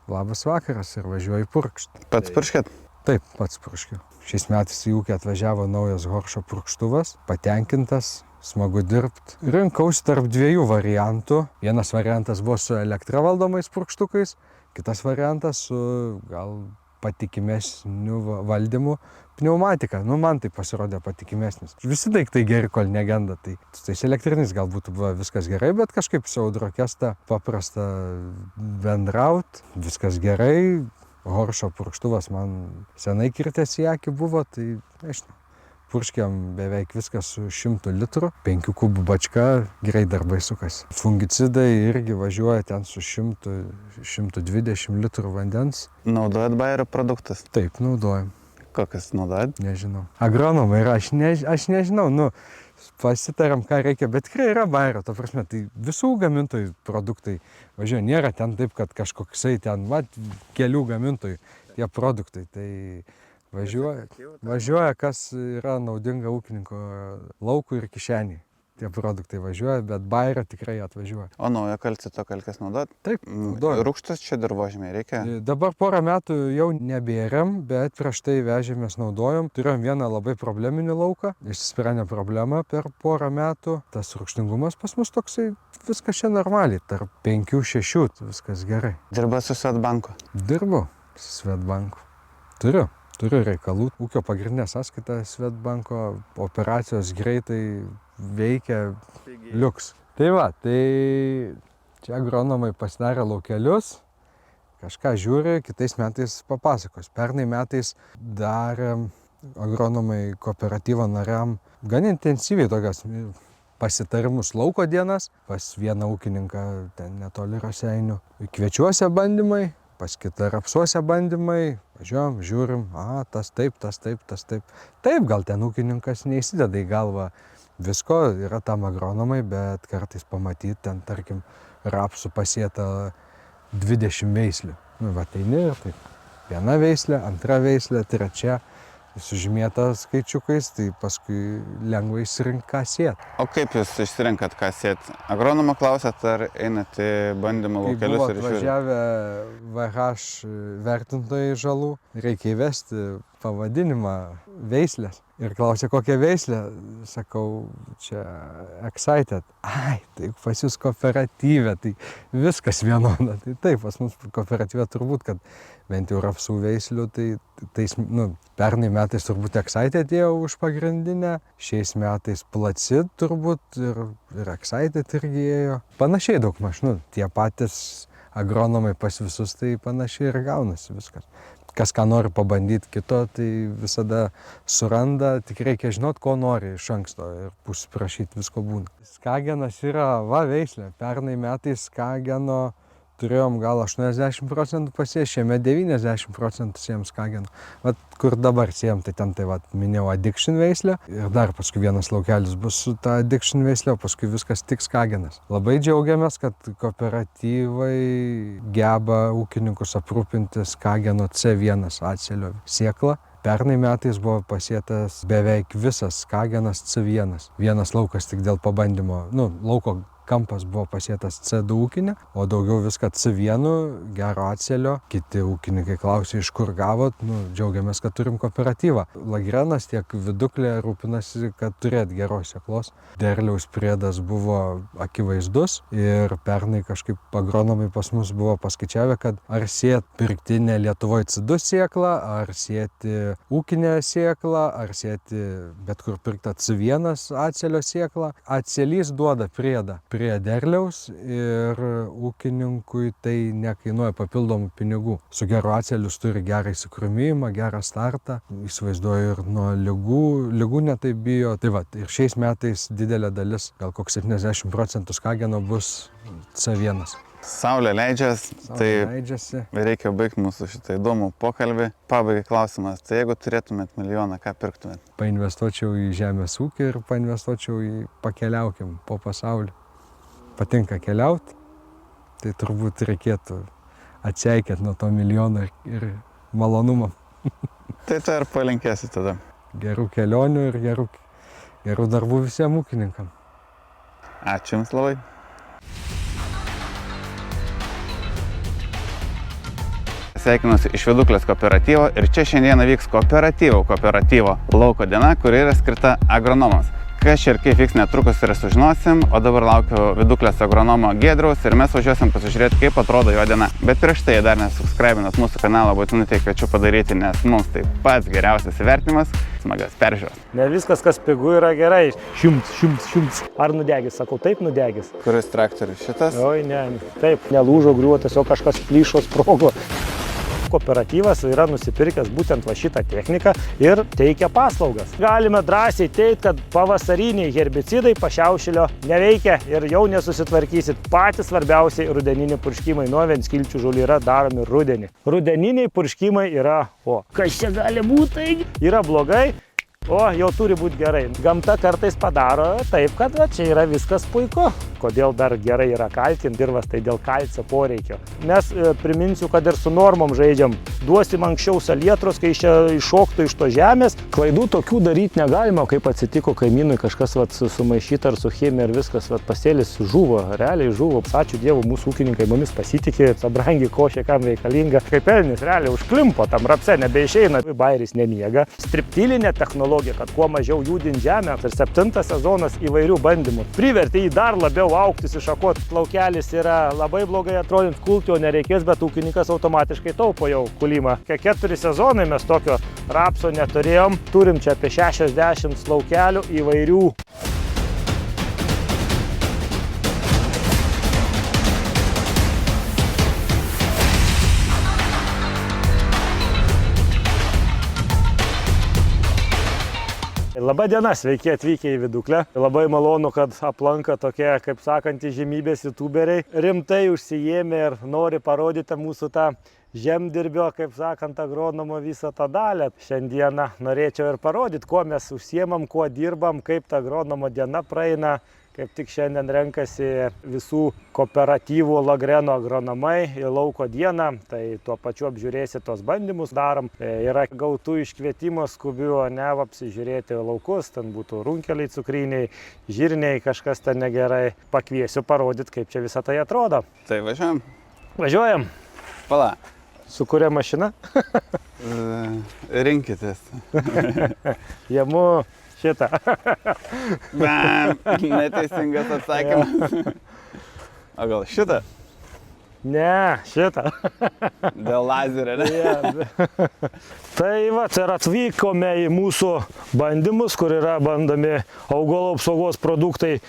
labas vakaras ir važiuoju purkšti. Pats purškėt? Taip, pats purškiu. Šiais metais į ūkį atvažiavo naujas Horšo purkštuvas, patenkintas, smagu dirbti. Rinkausi tarp 2 variantų. Vienas variantas buvo su elektra valdomais purkštukais, Kitas variantas su gal patikimesniu valdymu pneumatika. Man tai pasirodė patikimesnis. Visi daiktai geri, kol negenda. Tai su tais elektriniais gal būtų buvo viskas gerai, bet kažkaip su audrokesta paprasta bendraut, viskas gerai. Horšo purkštuvas man senai kirtęs į akį buvo, tai nežinau. Purškiam beveik viskas su 100 litrų, 5 kubų bačka, gerai darbai sukasi. Fungicidai irgi važiuoja ten su 100-120 litrų vandens. Naudojat Bayerio produktus? Taip, naudojam. Kokias naudojat? Nežinau. Agronomai yra, aš nežinau, pasitariam, ką reikia, bet tikrai yra Bayerio, ta prasme, tai visų gamintojų produktai važiuoja, nėra ten taip, kad kažkoksai ten, kelių gamintojų tie produktai, tai važiuoja, kas yra naudinga ūkininko laukui ir kišeniai. Tie produktai važiuoja, bet Bayerio tikrai atvažiuoja. O naujo kalcito kalkės naudot? Taip, naudoju. Rūgštus čia dirvožemiai reikia? Dabar porą metų jau nebėrėm, bet prieš tai vežėmės naudojom. Turėjom vieną labai probleminį lauką, išsisprendė problemą per porą metų. Tas rūgštingumas pas mus toksai, viskas čia normaliai, tarp 5-6, viskas gerai. Dirba su Swedbanku? Dirbu su Swedbanku. Turiu reikalų. Ūkio pagrindinė sąskaita Swedbanko, operacijos greitai veikia liuks. Tai čia agronomai pasidarė laukelius, kažką žiūri, kitais metais papasakos. Pernai metais darėm agronomai kooperatyvo nariam gan intensyviai tokias pasitarimus lauko dienas, pas vieną ūkininką ten netoli Raseinių. Kviečiuose bandymai, pas kitą rapsuose bandymai, važiuojam, žiūrim, tas taip. Taip, gal ten ūkininkas neįsideda į galvą visko, yra tam agronomai, bet kartais pamatyti ten, tarkim, rapsų pasėta 20 veislių. Ateini ir taip, viena veislė, antra veislė, trečia, sužymėta skaičiukais, tai paskui lengva išsirinkti, ką sėt. O kaip jūs išsirinkat, ką sėt? Agronomą klausėt, ar einat į bandymų laukelius ir žiūrėt? Kai buvo atvažiavę VH vertintojai žalų, reikia įvesti pavadinimą veislės. Ir klausė, kokią veislę, sakau, čia Excited. Tai pas jūs kooperatyve, tai viskas vienoda. Tai taip, pas mus kooperatyve turbūt, kad bent jau rapsų veislių, tai pernai metais turbūt Excited ėjo už pagrindinę, šiais metais Placid turbūt ir Excited irgi ėjo. Panašiai daugmaž, tie patys agronomai pas visus, tai panašiai ir gaunasi viskas. Kas ką nori pabandyti kito, tai visada suranda, tik reikia žinot, ko nori iš anksto ir prašyti visko būna. Skagenas yra veislė. Pernai metais Skageno turėjom gal 80% pasės, šiame 90% sėjom Skageno. Kur dabar sėjom, tai ten minėjau Addiction veislę ir dar paskui vienas laukelis bus su ta Addiction veislė, o paskui viskas tik Skagenas. Labai džiaugiamės, kad kooperatyvai geba ūkininkus aprūpinti Skageno C1 atsėlio sėklą. Pernai metais buvo pasėtas beveik visas Skagenas C1. Vienas laukas tik dėl pabandymo, lauko kampas buvo pasėtas C2 ūkinė, o daugiau viską C1, gero atsėlio. Kiti ūkininkai klausė, iš kur gavot, džiaugiamės, kad turim kooperatyvą. Lagrenas tiek Viduklė rūpinasi, kad turėt geros sėklos. Derliaus priedas buvo akivaizdus ir pernai kažkaip agronomai pas mus buvo paskaičiavę, kad ar sėt pirktinę Lietuvoje C2 sėklą, ar sėti ūkinę sėklą, ar sėti bet kur pirktą C1 atsėlio sėklą. Atsėlys duoda priedą prie derliaus ir ūkininkui tai nekainuoja papildomų pinigų. Su geru atsėliu turi gerą įsikrūmėjimą, gerą startą. Įsivaizduoju ir nuo lygų netaip bijo. Ir šiais metais didelė dalis, gal koks 70% Skageno bus C1. Saulė leidžiasi, tai reikia baigti mūsų šitą įdomų pokalbį. Pabaigai klausimas, tai jeigu turėtumėt milijoną, ką pirktumėt? Painvestuočiau į žemės ūkį ir painvestuočiau į pakeliaukim po pasaulį. Patinka keliauti, tai turbūt reikėtų atseikėt nuo to milijono ir malonumą. Tai ir palinkėsiu tada. Gerų kelionių ir gerų darbų visiems ūkininkam. Ačiū Jums labai. Sveikinuosi iš Viduklės kooperatyvo ir čia šiandieną vyks kooperatyvo lauko diena, kuri yra skirta agronomams. Kas čia ir kaip vyks netrukus ir sužinosim, o dabar laukiu Viduklės agronomo Giedriaus ir mes važiuosim pasižiūrėti, kaip atrodo jo diena. Bet prieš tai, dar nesubscribinat mūsų kanalą, būtinai tai kviečiu padaryti, nes mums tai pats geriausias įvertinimas, smagios peržiūros. Ne viskas, kas pigu, yra gerai. Šimts. Ar nudegis? Sakau, taip nudegis. Kuris traktorius šitas? Oi, ne. Taip, nelūžo, griuvo, tiesiog kažkas plyšo, sprogo. Kooperatyvas yra nusipirkęs būtent va šitą techniką ir teikia paslaugas. Galime drąsiai teikti, kad pavasariniai herbicidai pašiaušilio neveikia ir jau nesusitvarkysit. Patys svarbiausiai rudeniniai purškimai nuo vienskilčių žolių yra daromi rudenį. Rudeniniai purškimai yra, kas čia gali būti? Yra blogai. Jau turi būti gerai. Gamta kartais padaro taip, kad čia yra viskas puiku. Kodėl dar gerai yra kalkinti dirvas, tai dėl kalcio poreikio. Mes priminsiu, kad ir su normom žaidžiam. Duosim anksčiau salietros, kai čia iššoktų iš to žemės. Klaidų tokių daryti negalima, kaip atsitiko kaimynui kažkas sumaišyta ar su chemija ir viskas. Pasėlis žuvo, realiai žuvo. Ačiū Dievui, mūsų ūkininkai mumis pasitikė, sabrangi košė kam reikalinga. Kaip elnis realiai užklimpo, tam rapse nebeišeina, bairis nemiega. Striptilinė technologija, kad kuo mažiau judint žemę. Ir 7 sezonas įvairių bandymų. Privertė jį dar labiau augtis, iššakot. Laukelis yra labai blogai atrodint, kulti jo nereikės, bet ūkininkas automatiškai taupo jau kulimą. 4 sezonai mes tokio rapso neturėjom. Turim čia apie 60 laukelių įvairių. Labą dieną, sveiki atvykę į Viduklę. Labai malonu, kad aplanka tokie, kaip sakant, įžymybės youtuberiai. Rimtai užsiėmė ir nori parodyti mūsų tą žemdirbio, kaip sakant, agronomo visą tą dalį. Šiandieną norėčiau ir parodyti, kuo mes užsiemam, kuo dirbam, kaip ta agronomo diena praeina. Kaip tik šiandien renkasi visų kooperatyvų Lagreno agronomai į lauko dieną, tai tuo pačiu apžiūrėsi tos bandymus darom. Yra gautų iškvietimų skubių, apsižiūrėti laukus, ten būtų runkeliai cukriniai, žirniai, kažkas ten negerai. Pakviesiu parodyti, kaip čia visą tai atrodo. Tai važiuojam? Važiuojam. Pala. Su kuria mašina? Rinkitės. Jamu šitą. Neteisingas atsakymas. O gal šitą? Ne, šitą. Dėl lazerio, ne? Tai ir atvykome į mūsų bandymus, kur yra bandomi augalų apsaugos produktai.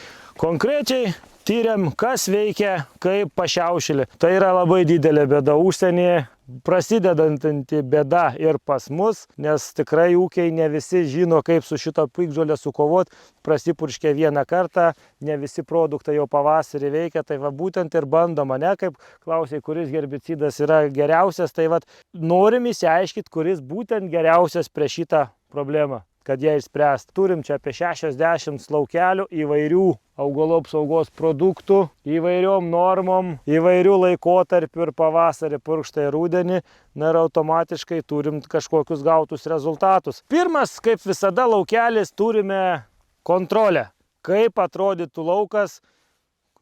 Konkrečiai tyriam, kas veikia kaip pašiaušilį. Tai yra labai didelė bėda užsienyje. Prasidedanti bėda ir pas mus, nes tikrai ūkiai ne visi žino, kaip su šito piktžolė sukovot. Prasipurškia vieną kartą, ne visi produktai jau pavasarį veikia, tai būtent ir bandoma, kaip klausai, kuris herbicidas yra geriausias, tai norim išsiaiškinti, kuris būtent geriausias prieš šitą problemą, kad ją išspręst. Turim čia apie 60 laukelių įvairių augalų apsaugos produktų, įvairiom normom, įvairių laikotarpių ir pavasarį, purkštą ir rudenį, ir automatiškai turim kažkokius gautus rezultatus. Pirmas, kaip visada laukelis, turime kontrolę. Kaip atrodytų laukas,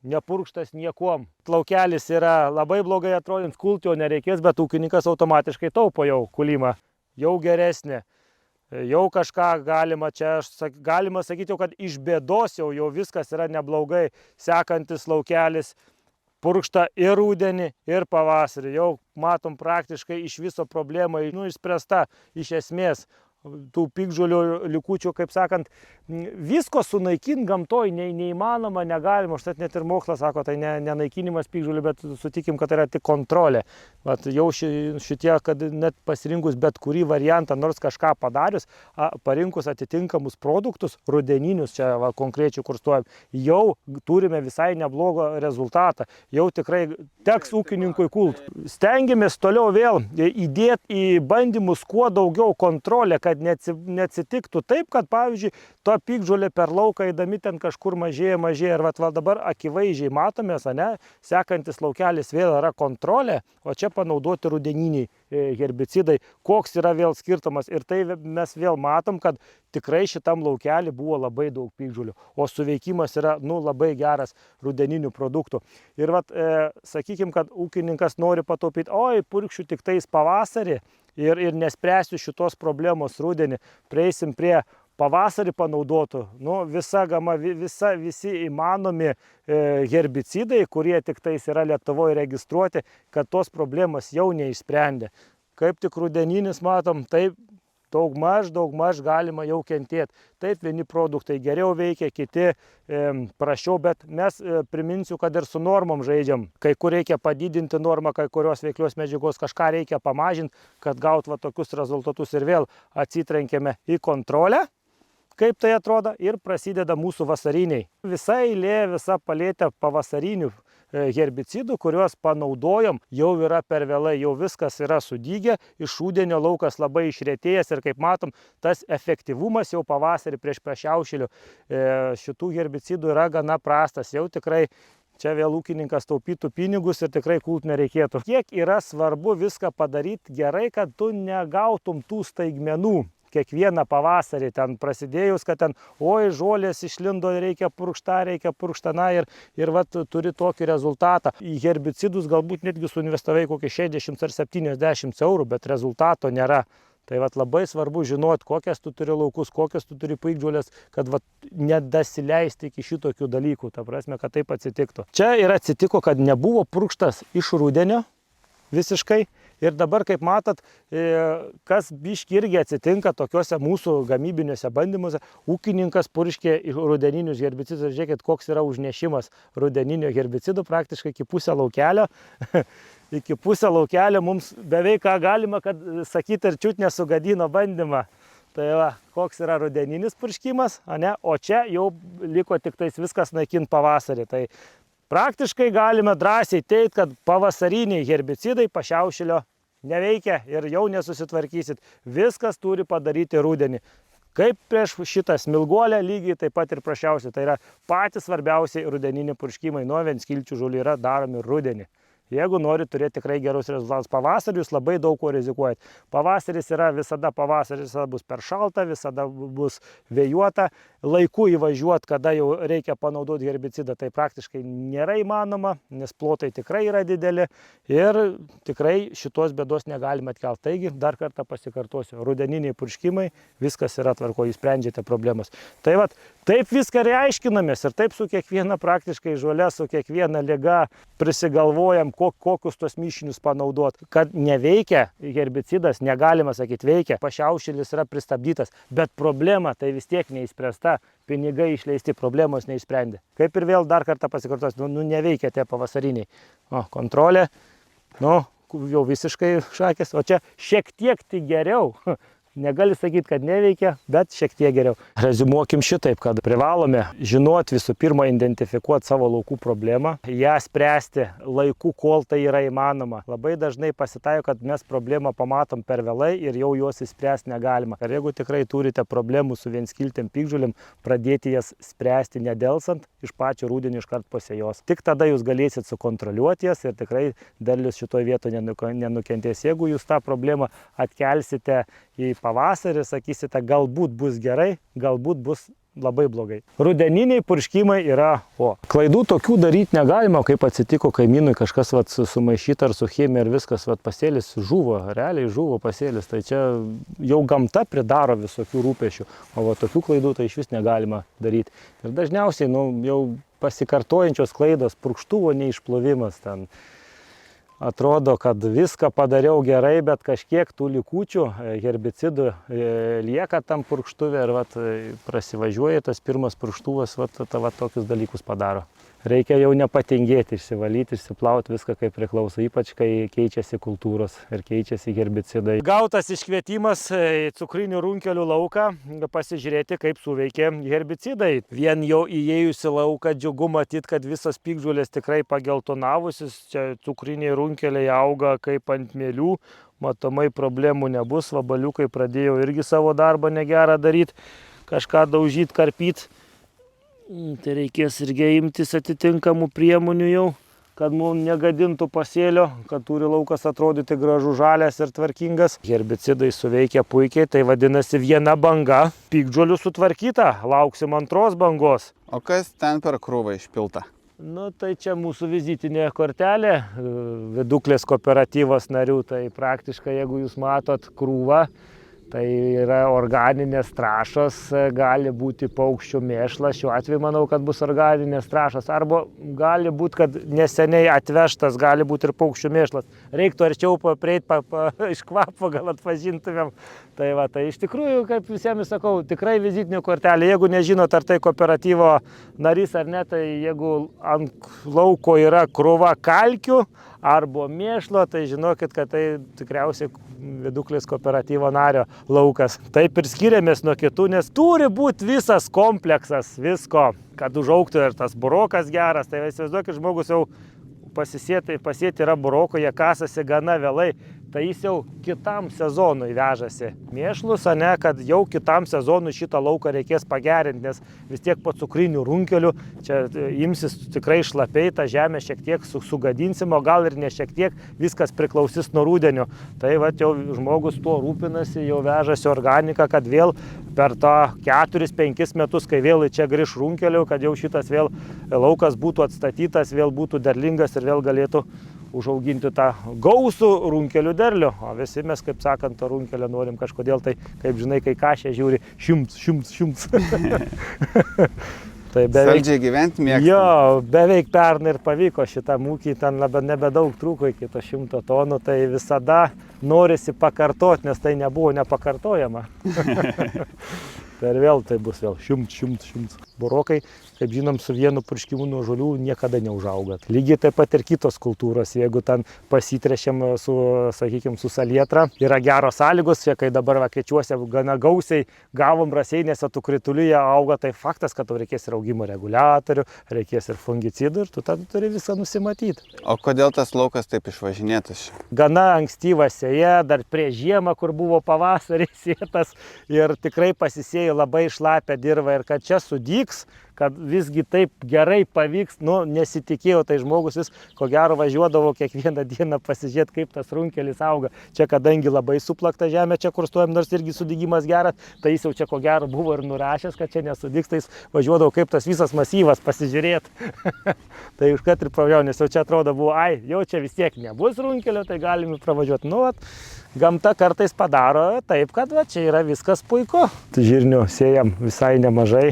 nepurkštas niekuom. Laukelis yra labai blogai atrodint, kulti jo nereikės, bet ūkininkas automatiškai taupo jau kulimą. Jau geresnė. Jau kažką galima sakyti, kad iš bėdos jau viskas yra neblogai. Sekantis laukelis purkšta ir rudenį, ir pavasarį. Jau matom praktiškai iš viso problema išspręsta iš esmės. Tų piktžolių likučių, kaip sakant, visko sunaikinti gamtoj neįmanoma, negalima. Užtat net ir mokslas sako, tai ne naikinimas piktžolių, bet sutikim, kad yra tik kontrolė. Jau šitie, kad net pasirinkus bet kurį variantą, nors kažką padarius, parinkus atitinkamus produktus, rudeninius, čia konkrečiai kurstuojam, jau turime visai neblogą rezultatą. Jau tikrai teks ūkininkui kult. Stengiamės toliau vėl įdėti į bandymus kuo daugiau kontrolę, kad neatsitiktų taip, kad, pavyzdžiui, to piktžolė per lauką eidami ten kažkur mažėja. Ir dabar akivaizdžiai matomės, sekantis laukelis vėl yra kontrolė, o čia panaudoti rudeniniai herbicidai. Koks yra vėl skirtumas? Ir tai mes vėl matom, kad tikrai šitam laukelį buvo labai daug piktžolių, o suveikimas yra labai geras rudeninių produktų. Ir sakykim, kad ūkininkas nori pataupyti, purkšiu tik tais pavasarį ir nespręsiu šitos problemos rudenį. Prieisim prie pavasarį panaudotų visa gama, visi įmanomi herbicidai, kurie tik tais yra Lietuvoje registruoti, kad tos problemos jau neišsprendė. Kaip tik rudeninis matom, taip daugmaž galima jau kentėti. Taip, vieni produktai geriau veikia, kiti prašiau, bet mes priminsiu, kad ir su normom žaidžiam. Kai kur reikia padidinti normą, kai kurios veiklios medžiagos kažką reikia pamažinti, kad gaut tokius rezultatus ir vėl atsitrenkėme į kontrolę. Kaip tai atrodo ir prasideda mūsų vasariniai. Visa eilė, visa palėtė pavasarinių herbicidų, kuriuos panaudojom, jau yra per vėlai, jau viskas yra sudygę, iš rudenio laukas labai išretėjęs ir kaip matom, tas efektyvumas jau pavasarį prieš šiaušilių šitų herbicidų yra gana prastas, jau tikrai čia vėl ūkininkas taupytų pinigus ir tikrai kult nereikėtų. Kiek yra svarbu viską padaryti gerai, kad tu negautum tų staigmenų. Kiekvieną pavasarį ten prasidėjus, kad ten, oi, žolės išlindo, reikia purkštą, ir turi tokį rezultatą. Į herbicidus galbūt netgi suinvestavai kokį 60 ar 70 eurų, bet rezultato nėra. Tai labai svarbu žinoti, kokias tu turi laukus, kokias tu turi piktžolės, kad nedasileisti iki šitokių dalykų, ta prasme, kad taip atsitiktų. Čia ir atsitiko, kad nebuvo purkštas iš rudenio visiškai. Ir dabar, kaip matot, kas biški irgi atsitinka tokiuose mūsų gamybiniuose bandymuose, ūkininkas purškė rudeninius herbicidus. Žiūrėkit, koks yra užnešimas rudeninio herbicidų praktiškai iki pusę laukelio. Iki pusę laukelio mums beveik ką galima, kad sakyti, ir čiut nesugadino bandymą. Tai koks yra rudeninis purškimas, o čia jau liko tik tais viskas naikint pavasarį. Tai praktiškai galime drąsiai teigti, kad pavasariniai herbicidai šiaušilio neveikia ir jau nesusitvarkysit. Viskas turi padaryti rudenį. Kaip prieš šitą smilguolę, lygiai taip pat ir prašiausiai. Tai yra patys svarbiausiai rudeniniai purškimai. Nuo vienskilčių žolių yra daromi rudenį. Jeigu nori turėti tikrai gerus rezultatus. Pavasarį jūs labai daug ko rizikuojat. Pavasaris visada bus per šalta, visada bus vėjuota. Laiku įvažiuoti, kada jau reikia panaudoti herbicidą, tai praktiškai nėra įmanoma, nes plotai tikrai yra dideli ir tikrai šitos bėdos negalime atkelti. Taigi, dar kartą pasikartosiu, rudeniniai purškimai, viskas yra tvarko, jūs sprendžiate problemas. Tai taip viską reiškinamės ir taip su kiekviena praktiškai žolė, su kiekviena liga prisigalvojam, kokius tos mišinius panaudoti. Kad neveikia herbicidas, negalima sakyti veikia, šiaušilis yra pristabdytas, bet problema tai vis tiek neįspręsta, pinigai išleisti, problemos neišsprendė. Kaip ir vėl dar kartą pasikartosiu, neveikia tie pavasariniai. Kontrolė, jau visiškai šakės, o čia šiek tiek tik geriau. Negali sakyti, kad neveikia, bet šiek tiek geriau. Reziumuokim šitaip, kad privalome žinoti visų pirma, identifikuoti savo laukų problemą, ją spręsti laiku, kol tai yra įmanoma. Labai dažnai pasitaiko, kad mes problemą pamatom per vėlai ir jau jos įspręsti negalima. Ir jeigu tikrai turite problemų su vienskiltėm piktžolėm, pradėti jas spręsti nedelsant iš pačio rudenio iškart po sėjos. Tik tada jūs galėsit sukontroliuoti jas ir tikrai derlius šitoje vietoje nenukentės. Jeigu jūs tą problemą atkelsite į pavasarį, sakysite, galbūt bus gerai, galbūt bus labai blogai. Rudeniniai purškimai yra klaidų tokių daryti negalima, kaip atsitiko kaimynui, kažkas sumaišyta ar su chemija ir viskas, pasėlis žuvo, realiai žuvo pasėlis. Tai čia jau gamta pridaro visokių rūpešių, o tokių klaidų tai iš vis negalima daryti. Ir dažniausiai jau pasikartojančios klaidos, purkštuvo neišplovimas ten. Atrodo, kad viską padariau gerai, bet kažkiek tų likučių herbicidų lieka tam purkštuvė ir prasivažiuoja tas pirmas purkštuvas, tokius dalykus padaro. Reikia jau nepatingėti, išsivalyti, išsiplauti viską kaip priklauso, ypač kai keičiasi kultūros ir keičiasi herbicidai. Gautas iškvietimas į cukrinių runkelių lauką pasižiūrėti, kaip suveikia herbicidai. Vien jau įėjus į lauką džiugu matyti, kad visos piktžolės tikrai pageltonavusios, čia cukriniai runkeliai auga kaip ant mielių, matomai problemų nebus, vabaliukai pradėjo irgi savo darbą negerą daryti, kažką daužyti, karpyti. Tai reikės irgi imtis atitinkamų priemonių jau, kad mums negadintų pasėlio, kad turi laukas atrodyti gražu, žalias ir tvarkingas. Herbicidai suveikia puikiai, tai vadinasi viena banga piktžolių sutvarkyta, lauksim antros bangos. O kas ten per krūvą išpilta? Tai čia mūsų vizitinė kortelė, Viduklės kooperatyvos narių, tai praktiškai jeigu jūs matot krūvą, Tai yra organinės trąšos, gali būti paukščių mėšlas, šiuo atveju manau, kad bus organinės trąšos, arba gali būti, kad neseniai atvežtas, gali būti ir paukščių mėšlas. Reiktų arčiau prieiti, iš kvapo gal atpažintumėm. Tai va, tai iš tikrųjų, kaip visiems sakau, tikrai vizitinių kortelė. Jeigu nežinot, ar tai kooperatyvo narys ar ne, tai jeigu ant lauko yra krūva kalkių arba mėšlo, tai žinokit, kad tai tikriausiai Viduklės kooperatyvo nario laukas. Taip ir skiriamės nuo kitų, nes turi būti visas kompleksas visko, kad užaugtų ir tas burokas geras. Tai įsivaizduokit, žmogus jau pasėti yra buroko, jie kasasi gana vėlai, tai jis jau kitam sezonui vežasi mėšlus, ane, kad jau kitam sezonui šitą lauką reikės pagerinti, nes vis tiek po cukrinių runkelių čia imsis tikrai šlapiai, tą žemę šiek tiek sugadinsim, o gal ir ne šiek tiek, viskas priklausys nuo rudenio. Tai va, jau žmogus tuo rūpinasi, jau vežasi organiką, kad vėl per tą 4-5 metus, kai vėl čia grįž runkelių, kad jau šitas vėl laukas būtų atstatytas, vėl būtų derlingas ir vėl galėtų užauginti tą gausų runkelių derlių. O visi mes, kaip sakant, to runkelio norim kažkodėl, tai, kaip žinai, kai kašė žiūri, 100. Tai beveik, saldžiai gyventi mėgstam. Jo, beveik pernai ir pavyko šitam ūkį, ten nebedaug trūko iki to 100 tonų, tai visada norisi pakartoti, nes tai nebuvo nepakartojama. Tai ir vėl tai bus vėl 100. Burokai, kaip žinom, su vienu purškimu nuo žolių niekada neužauga. Lygiai taip pat ir kitos kultūros, jeigu ten pasitrešiam su, sakykime, su salietra, yra geros sąlygos, čia kai dabar vakiečiuose gana gausiai gavom raseiniuose tų kritulių, jie auga, tai faktas, kad tau reikės ir augimo reguliatorių, reikės ir fungicidų ir tu tada turi visą nusimatyti. O kodėl tas laukas taip išvažinėtas? Gana ankstyvas sėja, dar prie žiemą, kur buvo pavasarį sėtas ir tikrai pasisėjo labai šlapę dirvą ir kad čia sudygs, kad visgi taip gerai pavyks, nesitikėjau, tai žmogus vis ko gero važiuodavo kiekvieną dieną pasižiūrėti, kaip tas runkelis auga. Čia kadangi labai suplakta žemė, čia kur stovim, nors irgi sudygimas geras, tai jis jau čia ko gero buvo ir nurašęs, kad čia nesudygs, tai jis važiuodavo kaip tas visas masyvas pasižiūrėti. Tai užkat ir pravažiavau, nes jau čia atrodo buvo, jau čia vis tiek nebus runkelio, tai galime pravažiuoti. Gamta kartais padaro taip, kad čia yra viskas puiku. Žirnių sėjam visai nemažai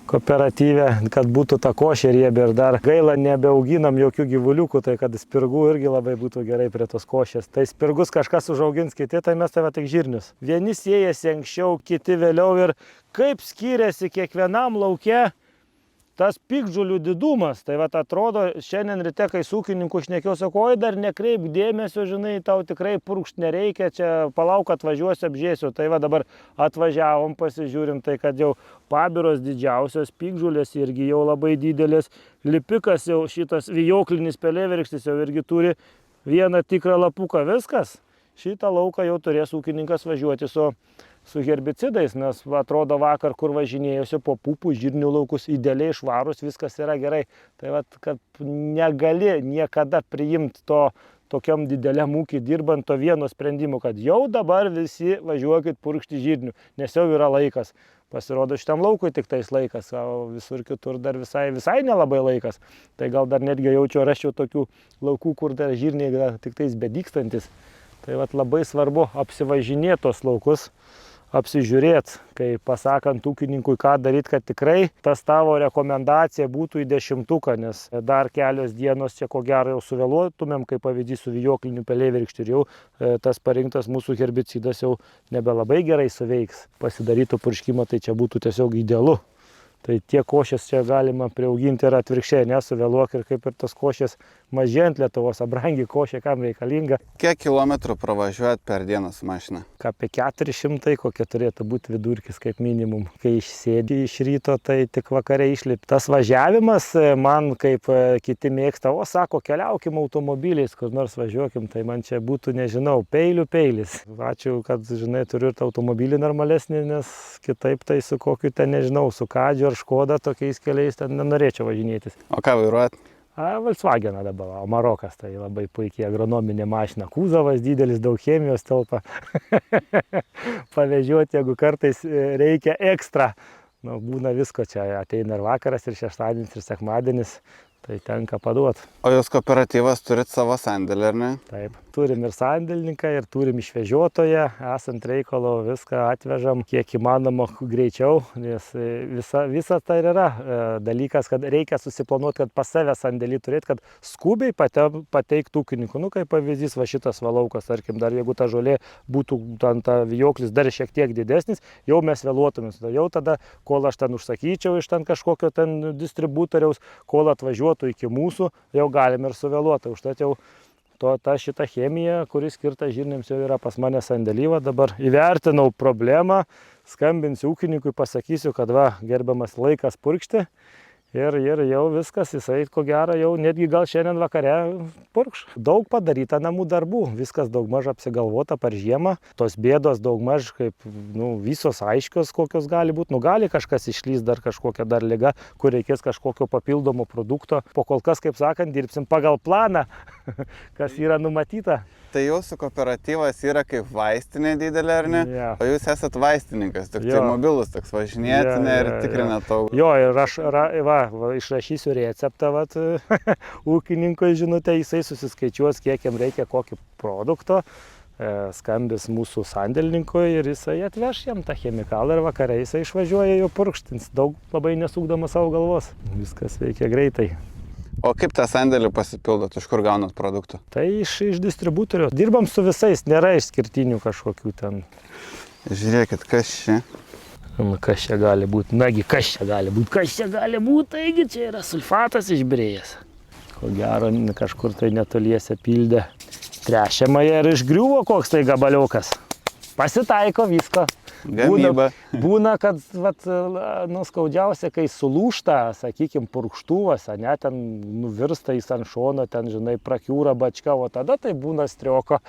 kooperatyve, kad būtų ta košė riebė ir dar gaila nebeauginam jokių gyvuliukų, tai kad spirgų irgi labai būtų gerai prie tos košės. Tai spirgus kažkas užaugins, kiti, tai mes tai tik žirnius. Vieni siejasi anksčiau, kiti vėliau ir kaip skiriasi kiekvienam lauke tas piktžolių didumas. Tai vat atrodo, šiandien ryte, kai su ūkininku šnekėjau, sako, oi dar nekreip dėmesio, žinai, tau tikrai purkšt nereikia, čia palauk atvažiuosiu, apžiūrėsiu. Tai va dabar atvažiavom, pasižiūrim, tai kad jau pabiros didžiausios, piktžolės irgi jau labai didelės, lipikas jau šitas vijoklinis pelėverkštis jau irgi turi vieną tikrą lapuką, viskas. Šitą lauką jau turės ūkininkas važiuoti su herbicidais, nes atrodo vakar, kur važinėjusi po pupų žirnių laukus, idealiai švarus, viskas yra gerai. Tai vat, kad negali niekada priimti to tokiam dideliam ūkį dirbant to vieno sprendimo, kad jau dabar visi važiuokit purkšti žirnių, nes jau yra laikas. Pasirodo, šitam laukui tik tais laikas, o visur kitur dar visai nelabai laikas. Tai gal dar netgi rasčiau tokių laukų, kur dar žirniai tik tais bedykstantis. Tai vat labai svarbu apsivažinėti tos laukus, apsižiūrėti, kai pasakant ūkininkui, ką daryti, kad tikrai tas tavo rekomendacija būtų į 10, nes dar kelios dienos čia ko gero jau suvėluotumėm, kaip pavyzdys su vijokliniu pelėverkščiu ir jau tas parinktas mūsų herbicidas jau nebelabai gerai suveiks. Pasidarytų purškimą, tai čia būtų tiesiog idealu. Tai tie košės čia galima priauginti ir atvirkščiai, nesuvėluok ir kaip ir tas košės mažėjant Lietuvos, brangi košė, kam reikalinga. Kiek kilometrų pravažiuojat per dieną su mašina? Apie 400, kokia turėtų būti vidurkis kaip minimum. Kai išsėdi iš ryto, tai tik vakare išlip. Tas važiavimas man, kaip kiti mėgsta, sako, keliaukim automobiliais, kur nors važiuokim, tai man čia būtų, nežinau, peilis. Ačiū, kad, žinai, turiu ir automobilį normalesnį, nes kitaip tai su kokiu ten, nežinau, su Kadžiu ar Škoda tokiais keliais ten nenorėčiau važinėtis. O ką vairuojat? Volkswageną dabar, o Marokas tai labai puikiai agronominė mašina. Kūzovas didelis, daug chemijos telpa. Pavežioti, jeigu kartais reikia ekstra. Būna visko, čia ateina ir vakaras, ir šeštadienis, ir sekmadienis. Tai tenka paduoti. O jūs kooperatyvas turit savo sandėlį, ar ne? Taip, turim ir sandėlininką, ir turim išvežiotoją, esant reikalo viską atvežam kiek įmanoma greičiau, nes visa tai yra dalykas, kad reikia susiplanuoti, kad pas save sandėlį turėti, kad skubiai pateiktų ūkininkų. Nu, kaip pavyzdys, va šitas valaukas, tarkim, dar jeigu ta žolė būtų, ta vijoklis dar šiek tiek didesnis, jau mes vėluotumės. Jau tada, kol aš ten užsakyčiau iš ten kažkokio ten distributoriaus, kol atvažiuotų iki mūsų, jau galim ir suvėluoti. Užtat jau šita chemija, kuris skirta žirniams, jau yra pas mane sandėlyje. Dabar įvertinau problemą, skambinsiu ūkininkui, pasakysiu, kad va, gerbiamas laikas purkšti. Ir jau viskas, jisai ko gero jau netgi gal šiandien vakare purkš. Daug padaryta namų darbų, viskas daugmaž apsigalvota per žiemą. Tos bėdos daugmaž kaip visos aiškios, kokios gali būti. Gali kažkas išlys, dar kažkokia dar liga, kur reikės kažkokio papildomo produkto. Po kol kas, kaip sakant, dirbsim pagal planą, kas yra numatyta. Tai jūsų kooperatyvas yra kaip vaistinė didelė, ar ne? Ja. O jūs esat vaistininkas, tik tai mobilus, toks važinėtinė ir tikrina tau. Jo, ir aš išrašysiu receptą, ūkininkui žinutę, jisai susiskaičiuos, kiek jam reikia kokį produktą, skambis mūsų sandėlininkui ir jisai atveš jam tą chemikalą ir vakare jisai išvažiuoja jo purkštins, daug labai nesukdamas savo galvos. Viskas veikia greitai. O kaip tą sandėlį pasipildot, iš kur gaunat produktų? Tai iš distributorių. Dirbam su visais, nėra išskirtinių kažkokių ten. Žiūrėkit, kas čia? Kas čia gali būti? Nagi, kas čia gali būti? Taigi čia yra sulfatas išbyrėjęs. Ko gero, kažkur tai netoliese pildė. Trešiamąją ir išgriuvo koks tai gabaliokas. Pasitaiko visko. Gamyba. Būna, kad skaudžiausia, kai sulūžta, sakykime, purkštuvas, ten nuvirsta jis ant šono, ten, žinai, prakiūra bačka, o tada tai būna strioko.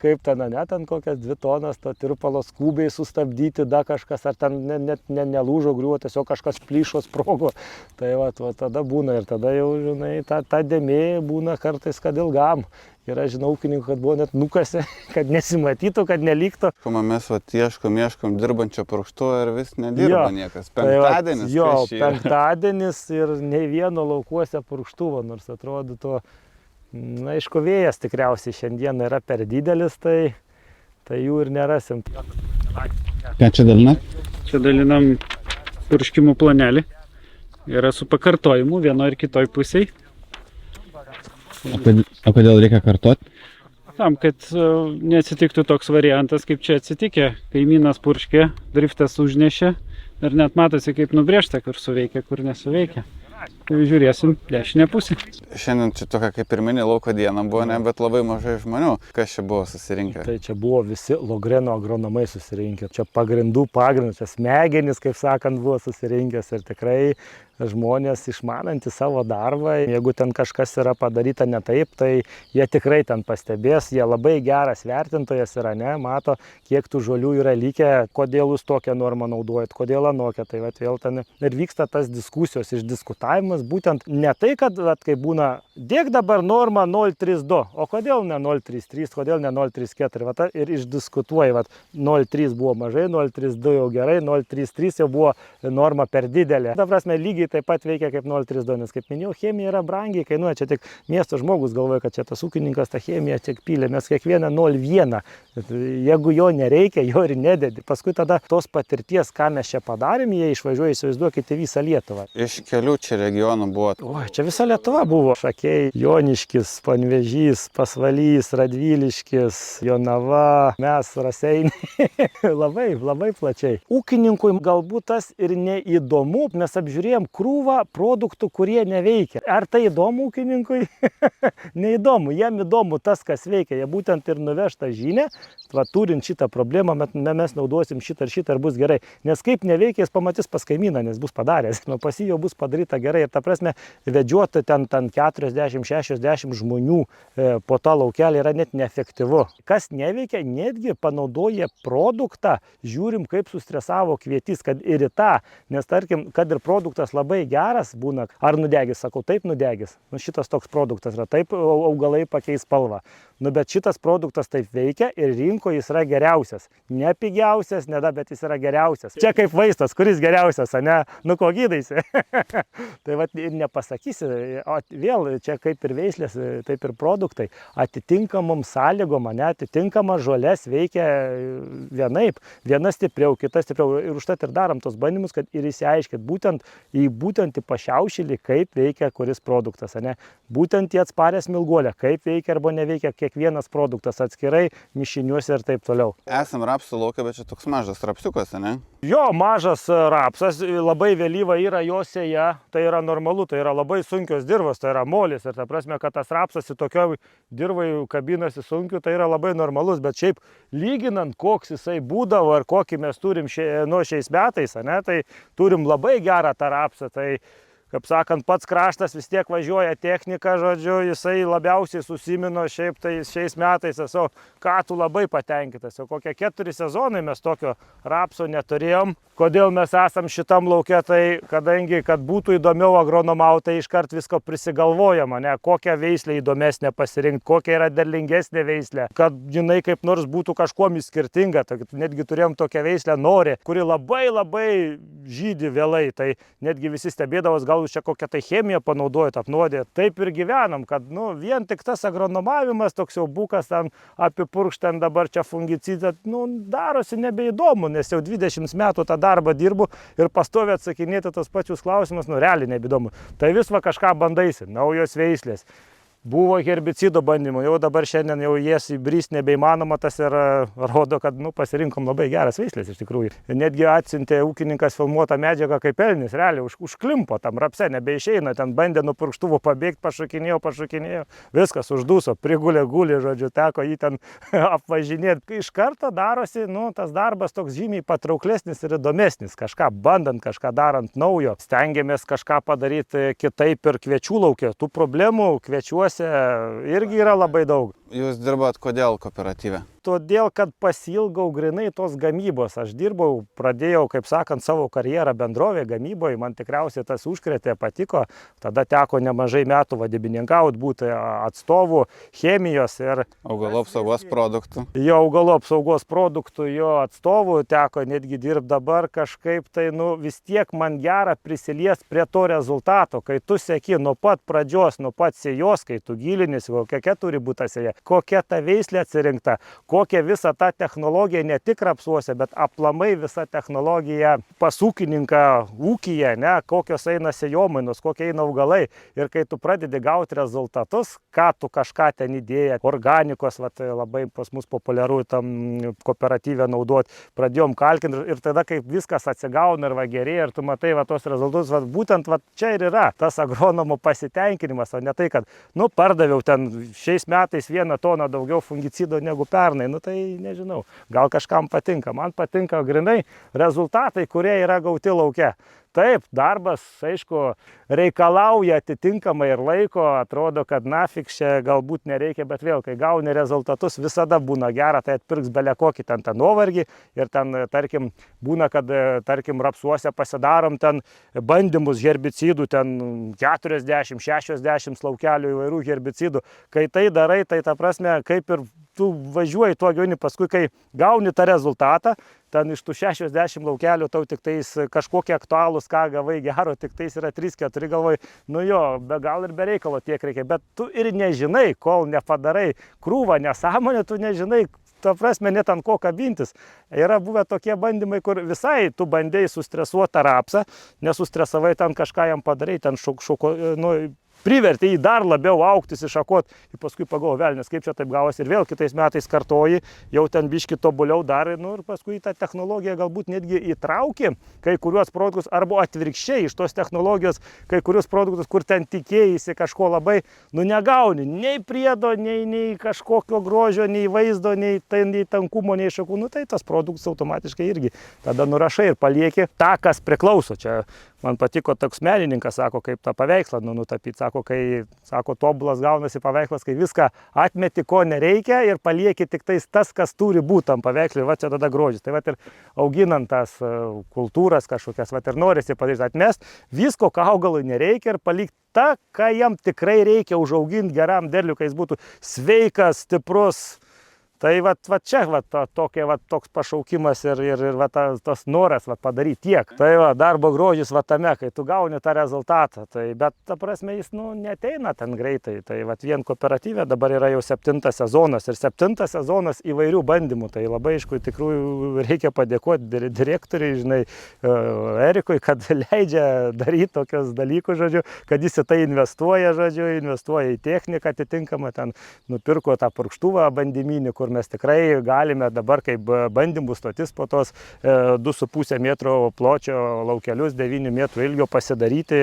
Kaip ten, ten kokias 2 tonas to tirpalo skubiai sustabdyti, kažkas, ar ten net nelūžo, griuvo, tiesiog kažkas plyšo, sprogo. Tai tada būna ir tada jau, žinai, ta dėmė būna kartais, kad ilgam. Ir aš žinau ūkininkų, kad buvo net nukasę, kad nesimatytų, kad neliktų. Mes ieškom dirbančio purkštuvo ir vis nedirba niekas. Penktadienis. Penktadienis ir nei vieno laukuose purkštuvo, nors atrodytų, aišku, vėjas tikriausiai šiandien yra per didelis, tai jų ir nerasim. Ką čia dalinat? Čia dalinam purškimo planelį. Yra su pakartojimu vienoje ir kitoje pusėje. O kodėl reikia kartoti? Tam, kad neatsitiktų toks variantas, kaip čia atsitikė. Kaimynas purškė, driftas užnešė ir net matosi, kaip nubrėžta, kur suveikia, kur nesuveikia. Tai žiūrėsim dešinę pusę. Šiandien čia tokia kaip pirminė lauko diena buvo, bet labai mažai žmonių. Kas čia buvo susirinkę? Tai čia buvo visi Logreno agronomai susirinkę. Čia pagrindas, čia smegenys, kaip sakant, buvo susirinkęs ir tikrai žmonės išmanantys savo darbą. Jeigu ten kažkas yra padaryta ne taip, tai jie tikrai ten pastebės. Jie labai geras vertintojas yra, mato, kiek tų žolių yra likę, kodėl jūs tokią normą naudojat, kodėl anokią. Tai vėl ten ir vyksta tas diskusijos, išdiskutavimas. Būtent ne tai, kad kai būna, dėk dabar normą 0,32, o kodėl ne 0,33, kodėl ne 0,34. Ir išdiskutuoja, 0,3 buvo mažai, 0,32 jau gerai, 0,33 jau buvo norma per didelė. Ta prasme, lygiai taip pat veikia kaip 0,32, nes kaip minėjau, chemija yra brangiai kainuoja. Čia tik miesto žmogus galvoja, kad čia tas ūkininkas tą chemiją tiek pylė, mes kiekvieną 0,1. Jeigu jo nereikia, jo ir nededi. Paskui tada tos patirties, ką mes čia padarėm, jie išvažiuoja, įsivaizduokite, visą Lietuvą. Iš kelių čia regionų buvo? O, čia visa Lietuva buvo. Šakiai, Joniškis, Panevėžys, Pasvalys, Radviliškis, Jonava, mes, Raseiniai. labai plačiai. Ūkininkui galbūt tas ir neįdomu, mes apžiūrėjom krūvą produktų, kurie neveikia. Ar tai įdomu ūkininkui? Neįdomu. Jam įdomu tas, kas veikia. Jie būtent ir nuveš tą žinią, turint šitą problemą, mes naudosim šitą ir bus gerai. Nes kaip neveikia, jis pamatys pas kaimyną, nes bus padaręs. Pas jį jau bus padaryta gerai. Ir ta prasme, vedžioti ten 40-60 žmonių po tą laukelį yra net neefektyvu. Kas neveikia, netgi panaudoja produktą, žiūrim, kaip sustresavo kvietys, kad ir į tą, nes tarkim, kad ir produktas labai geras būna, ar nudegis, sakau, taip nudegis. Šitas toks produktas yra, taip augalai pakeis spalvą. Bet šitas produktas taip veikia ir rinkoje jis yra geriausias. Ne pigiausias, bet jis yra geriausias. Čia kaip vaistas, kuris geriausias, ko gydaisi. Tai ir nepasakysi. O vėl čia kaip ir veislės, taip ir produktai, atitinkamom sąlygom, atitinkamas žolės veikia vienaip, viena stipriau, kita stipriau. Ir užtat ir darom tos bandymus, kad ir įsiaiškit būtent į pašiaušilį, kaip veikia kuris produktas, būtent į atsparę smilguolę, kaip veikia arba neveikia kiekvienas produktas atskirai, mišiniuose ir taip toliau. Esam rapsų laukia, bet čia toks mažas rapsiukas, ne? Jo, mažas rapsas, labai vėlyva yra jo sėja, tai yra normalu, tai yra labai sunkios dirvos, tai yra molis ir ta prasme, kad tas rapsas į tokio dirvai kabinasi sunkiu, tai yra labai normalus, bet šiaip lyginant, koks jisai būdavo ir kokį mes turim šiais metais, tai turim labai gerą tą rapsą, tai kaip sakant, pats kraštas vis tiek važiuoja technika, žodžiu, jisai labiausiai susimino, šiaip tai šiais metais esu katų labai patenkintas. Jau kokie 4 sezonai mes tokio rapso neturėjom. Kodėl mes esam šitam lauke, tai kadangi, kad būtų įdomiau agronomautai, iškart visko prisigalvojama, kokią veislę įdomesnę pasirinkti, kokia yra derlingesnė veislė, kad jinai kaip nors būtų kažkuom skirtinga. Netgi turėjom tokią veislę Nori, kuri labai žydi vėlai, tai netgi visi stebėdavos, gal čia kokią tai chemiją panaudojot, apnuodėt. Taip ir gyvenam, kad vien tik tas agronomavimas, toks jau bukas ten apipurkšt, ten dabar čia fungicidą, darosi nebeįdomu, nes jau 20 metų tą darbą dirbu ir pastoviai atsakinėti tos pačius klausimus, realiai nebeįdomu. Tai vis kažką bandaisi, naujos veislės. Buvo herbicido bandymų, jau dabar šiandien jau jas įbrist nebeįmanoma, tas ir rodo, kad pasirinkom labai geras veislės iš tikrųjų. Netgi atsiuntė ūkininkas filmuotą medžiagą kaip elnis, realiai užklimpo tam rapse, nebeišeina, ten bandė nuo purkštuvų pabėgti, pašokinėjo, viskas užduso, prigulė, žodžiu, teko jį ten apvažinėti. Iš karto darosi, tas darbas toks žymiai patrauklesnis ir įdomesnis, kažką bandant, kažką darant naujo. Stengiamės kažką padaryti kitaip ir kviečių laukia. Tų problemų kviečiuose irgi yra labai daug. Jūs dirbat kodėl kooperatyve? Todėl, kad pasilgau grinai tos gamybos. Aš dirbau, pradėjau, kaip sakant, savo karjerą bendrovėje gamyboje, man tikriausiai tas užkrėtė, patiko. Tada teko nemažai metų vadybininkauti, būti atstovu chemijos ir augalų apsaugos produktų. Jo augalų apsaugos produktų, jo atstovu teko netgi dirbti dabar kažkaip, tai vis tiek man gera prisiliesti prie to rezultato, kai tu seki nuo pat pradžios, nuo pat sėjos, kai tu gilinisi, kokia turi būti sėja, kokia ta veislė atsirinkta, kokia visa ta technologija ne tik rapsuose, bet aplamai visa technologija pas ūkininką ūkyje, kokios eina sėjomainos, kokie eina augalai. Ir kai tu pradedi gauti rezultatus, ką tu kažką ten įdėjai, organikos, labai pas mus populiaru tam kooperatyvę naudoti, pradėjom kalkinti ir tada, kai viskas atsigauna ir gerėja, ir tu matai tos rezultatus, būtent čia ir yra tas agronomo pasitenkinimas, o ne tai, kad pardaviau ten šiais metais 1 toną daugiau fungicido negu pernai. Tai nežinau, gal kažkam patinka. Man patinka grinai rezultatai, kurie yra gauti lauke. Taip, darbas, aišku, reikalauja atitinkamai ir laiko, atrodo, kad nafiks čia galbūt nereikia, bet vėl, kai gauni rezultatus, visada būna gera, tai atpirks belia kokį ten nuovargį ir ten, tarkim, būna, kad, tarkim, rapsuose pasidarom ten bandymus herbicidų, ten 40-60 laukelių įvairių herbicidų. Kai tai darai, tai ta prasme, kaip ir tu važiuoji tuo gyveni, paskui, kai gauni tą rezultatą, ten iš tų 60 laukelių tau tik tais kažkokie aktualūs, ką gavai gero, tik tais yra 3-4 galvoj, gal ir be reikalo tiek reikia, bet tu ir nežinai, kol nepadarai krūvą nesąmonę, tu nežinai, ta prasme, net ant ko kabintis. Yra buvę tokie bandymai, kur visai tu bandėjai sustresuotą rapsą, nesustresavai ten kažką jam padarai, ten privertė jį dar labiau augtis, iššakot, ir paskui pagalvojau, velnias, kaip čia taip gavosi, ir vėl kitais metais kartoji, jau ten biški tobuliau dar, ir paskui tą technologiją galbūt netgi įtraukė kai kuriuos produktus, arba atvirkščiai iš tos technologijos kai kuriuos produktus, kur ten tikėjasi kažko labai, negauni, nei priedo, nei kažkokio grožio, nei vaizdo, nei tankumo, nei šakų, tai tas produktas automatiškai irgi tada nurašai ir palieki tą, kas priklauso. Čia man patiko toks menininkas, sako, kaip tą paveikslą nutapyti, sako, kai, tobulas gaunasi paveikslas, kai viską atmeti, ko nereikia ir palieki tik tais tas, kas turi būti tam paveikslui, čia tada grožis. Tai ir auginant tas kultūras kažkokias, ir norisi padaryti, atmest visko, ką augalui nereikia ir palikti tą, ką jam tikrai reikia užauginti geram derliui, kai jis būtų sveikas, stiprus. Tai va čia toks pašaukimas ir tas noras padaryti tiek. Tai va, darbo grožis tame, kai tu gauni tą rezultatą. Tai, bet ta prasme jis neteina ten greitai. Tai va vien kooperatyve dabar yra jau 7 sezonas ir 7 sezonas įvairių bandymų. Tai labai aišku, tikrųjų reikia padėkoti direktoriui, žinai, Erikui, kad leidžia daryti tokius dalykus, žodžiu, kad jis į tai investuoja, žodžiu, investuoja į techniką atitinkamą, ten nupirko tą purkštuvą bandyminį, kur mes tikrai galime dabar kaip bandymų stotis po tos 2,5 metro pločio laukelius 9 metrų ilgio pasidaryti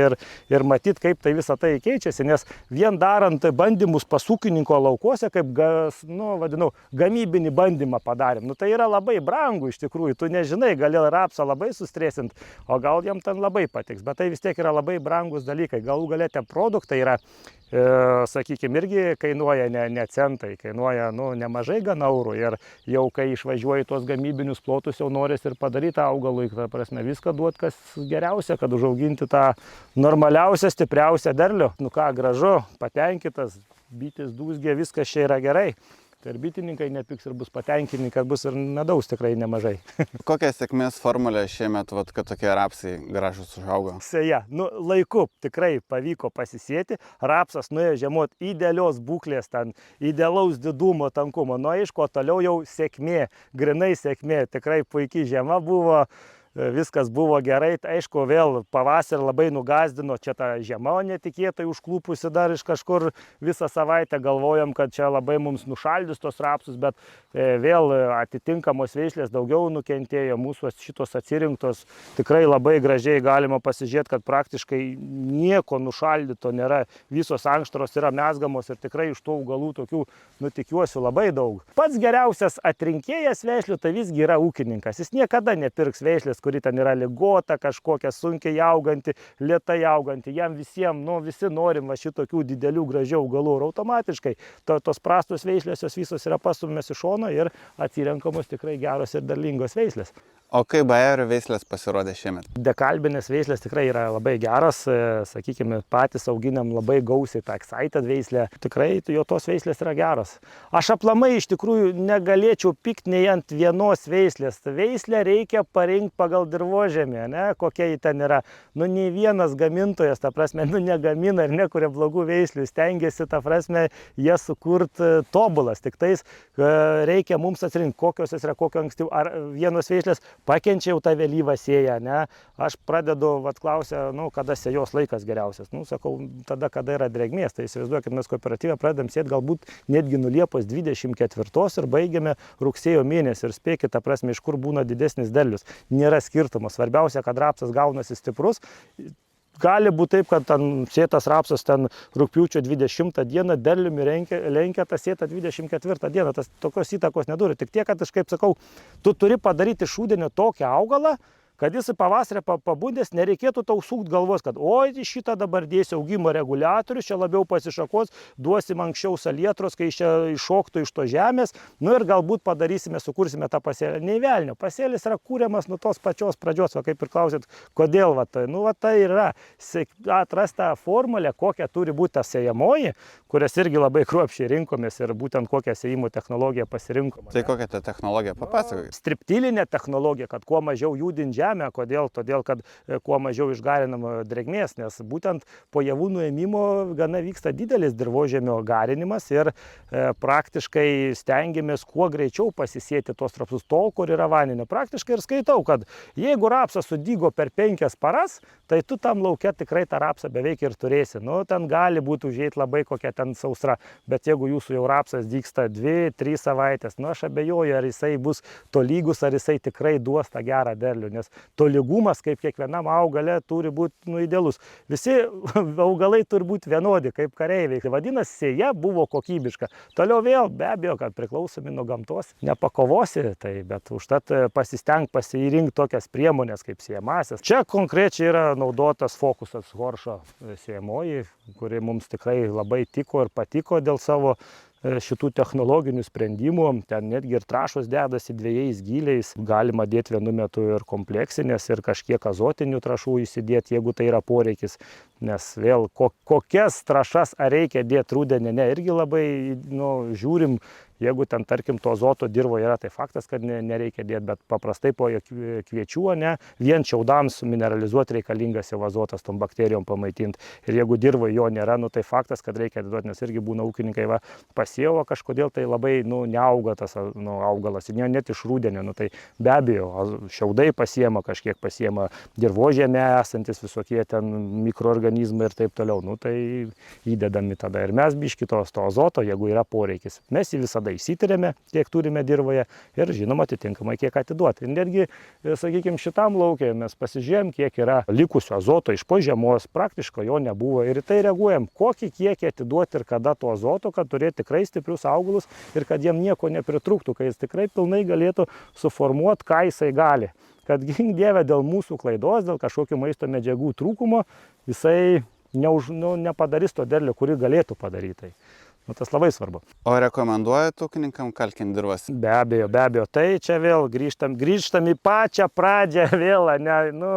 ir matyti, kaip tai visą tai keičiasi, nes vien darant bandymus pas ūkininko laukuose, kaip gamybinį bandymą padarėm, tai yra labai brangu iš tikrųjų, tu nežinai, gali rapsą labai sustrėsint, o gal jam ten labai patiks, bet tai vis tiek yra labai brangus dalykai, galų galia tie produktai yra, sakykime, irgi kainuoja ne centai, kainuoja nemažai gan eurų ir jau kai išvažiuoji tuos gamybinius plotus, jau norės ir padaryti augalui, ta prasme, viską duot, kas geriausia, kad užauginti tą normaliausią, stipriausią derlių. Nu ką, gražu, patenkintas, bitės dūzgė, viskas čia yra gerai. Tai ir bitininkai nepiks ir bus patenkinti, kad bus ir nedaus tikrai nemažai. Kokia sėkmės formulė šiemet, kad tokie rapsai gražus užaugo? Sėja, laiku tikrai pavyko pasisėti, rapsas nuėjo žiemot idealios būklės, ten idealaus didumo, tankumo, aišku, toliau jau sėkmė, grinai sėkmė, tikrai puikiai žiema buvo. Viskas buvo gerai, aišku, vėl pavasarį labai nugazdino čia tą žiemą netikėtai užklūpusi dar iš kažkur visą savaitę, galvojom, kad čia labai mums nušaldys tos rapsus, bet vėl atitinkamos veislės daugiau nukentėjo, mūsų šitos atsirinktos tikrai labai gražiai galima pasižiūrėti, kad praktiškai nieko nušaldyto nėra, visos ankštros yra mezgamos ir tikrai iš tų augalų tokių, tikiuosi, labai daug. Pats geriausias atrinkėjas veislių tai visgi yra ūkininkas, jis niekada nepirks veislės, kuri ten yra ligota, kažkokia sunkiai auganti, lėtai auganti. Jam visiems, visi norim šitokių didelių gražių augalų ir automatiškai tos prastos veislės jos visos yra pastumės į šoną ir atsirenkamos tikrai geros ir derlingos veislės. O kaip bajerių veislės pasirodė šiemet? Dekalbinės veislės tikrai yra labai geros, sakykime, patys auginam labai gausiai tą excited veislę, tikrai jo tos veislės yra geros. Aš aplamai iš tikrųjų negalėčiau pykti nei ant vienos veislės, veislę reikia parinkti pagal dirvožemį, kokia ji ten yra. Nei vienas gamintojas, ta prasme, negamina ir nekuria blogų veislių, stengiasi, ta prasme, jas sukurti tobulas, tik tais reikia mums atsirinkti, kokios yra, kokio ankstyvo, ar vienos veislės pakenčia jau tą vėlyvą sėją, Aš pradedu, klausia, kada sėjos laikas geriausias. Sakau, tada, kada yra drėgmės. Tai įsivaizduokit, mes kooperatyvę pradedam sėti galbūt netgi nuo Liepos 24 ir baigiame rugsėjo mėnesį. Ir spėkit, ta prasme, iš kur būna didesnis derlius. Nėra skirtumo. Svarbiausia, kad rapsas gaunasi stiprus. Gali būti taip, kad ten sėtas rapsas ten rugpjūčio 20 dieną derliumi lenkia tą sėtą 24 dieną. Tas tokios įtakos neduri. Tik tiek, kad aš kaip sakau, tu turi padaryti šūdienį tokią augalą, kad jis pavasarį pabudęs nereikėtų tau sukt galvos, kad oi, šitą dabar dėsi augimo reguliatorius, čia labiau pasišakos, duosim anksčiau salietros, kai čia iššoktų iš to žemės, ir galbūt padarysime, sukursime tą pasėlį. Nei velnio, pasėlis yra kūriamas nuo tos pačios pradžios, kaip ir klausėt, kodėl tai yra atrasti tą formulę, kokia turi būti ta sėjamoji, kurias irgi labai kruopščiai rinkomės ir būtent kokią sėjimo technologiją pasirinkome. Tai kokia ta technologija, papasakok? Striptilinė technologija, kad kuo mažiau judint žemę. Kodėl? Todėl, kad kuo mažiau išgarinam drėgmės, nes būtent po javų nuėmimo gana vyksta didelis dirvožemio garinimas ir praktiškai stengiamės kuo greičiau pasisėti tos rapsus tol, kur yra vaninė. Praktiškai ir skaitau, kad jeigu rapsas sudygo per 5 paras, tai tu tam lauke tikrai tą rapsą beveik ir turėsi. Ten gali būti užėjti labai kokia ten sausra, bet jeigu jūsų jau rapsas dygsta 2-3 savaitės, aš abejoju, ar jisai bus tolygus, ar jisai tikrai duos tą gerą derlių, nes tolygumas, kaip kiekvienam augale, turi būti idealus. Visi augalai turi būti vienodi, kaip kareiviai. Vadinasi, sėja buvo kokybiška. Toliau vėl, be abejo, kad priklausomi nuo gamtos nepakovosi, bet užtat pasisteng pasirinkti tokias priemonės kaip sėjamasis. Čia konkrečiai yra naudotas Focusas Horšo sėjamoji, kuri mums tikrai labai tiko ir patiko dėl savo šitų technologinių sprendimų. Ten netgi ir trašos dedasi 2 gyliais. Galima dėti vienu metu ir kompleksinės, ir kažkiek azotinių trašų įsidėti, jeigu tai yra poreikis. Nes vėl kokias trašas ar reikia dėti rudenį, irgi labai žiūrim Jeigu ten, tarkim, to azoto dirvoje yra, tai faktas, kad nereikia dėti, bet paprastai po kviečių, ne, vien šiaudams mineralizuoti reikalingas jau azotas tom bakterijom pamaitinti. Ir jeigu dirvoje jo nėra, nu, tai faktas, kad reikia atiduoti, nes irgi būna ūkininkai, va, pasėjo, kažkodėl tai labai, nu, neauga tas, nu, augalas, ir net iš rūdienio, nu, tai be abejo, šiaudai pasiema, kažkiek pasiema dirvožėme esantis visokie ten mikroorganizmai ir taip toliau, nu, tai įdedami tada. Ir mes biški to azoto, jeigu yra poreikis. Mes jį visada įsitiriame, kiek turime dirvoje ir žinoma atitinkamai kiek atiduoti. Ir netgi, sakykime, šitam laukiai mes pasižiūrėjom, kiek yra likusio azoto iš po žiemos, praktiškai jo nebuvo ir į tai reaguojam, kokį kiekį atiduoti ir kada to azoto, kad turėti tikrai stiprius augalus ir kad jiem nieko nepritrūktų, kad jis tikrai pilnai galėtų suformuoti, ką jisai gali. Kad gink Dieve dėl mūsų klaidos, dėl kažkokių maisto medžiagų trūkumo, jisai nepadarys to derlių, kurį galėtų padaryti. Nu, tas labai svarbu. O rekomenduojat ūkininkam kalkinti dirvas? Be abejo. Tai čia vėl grįžtam į pačią pradžią vėl, ne, nu,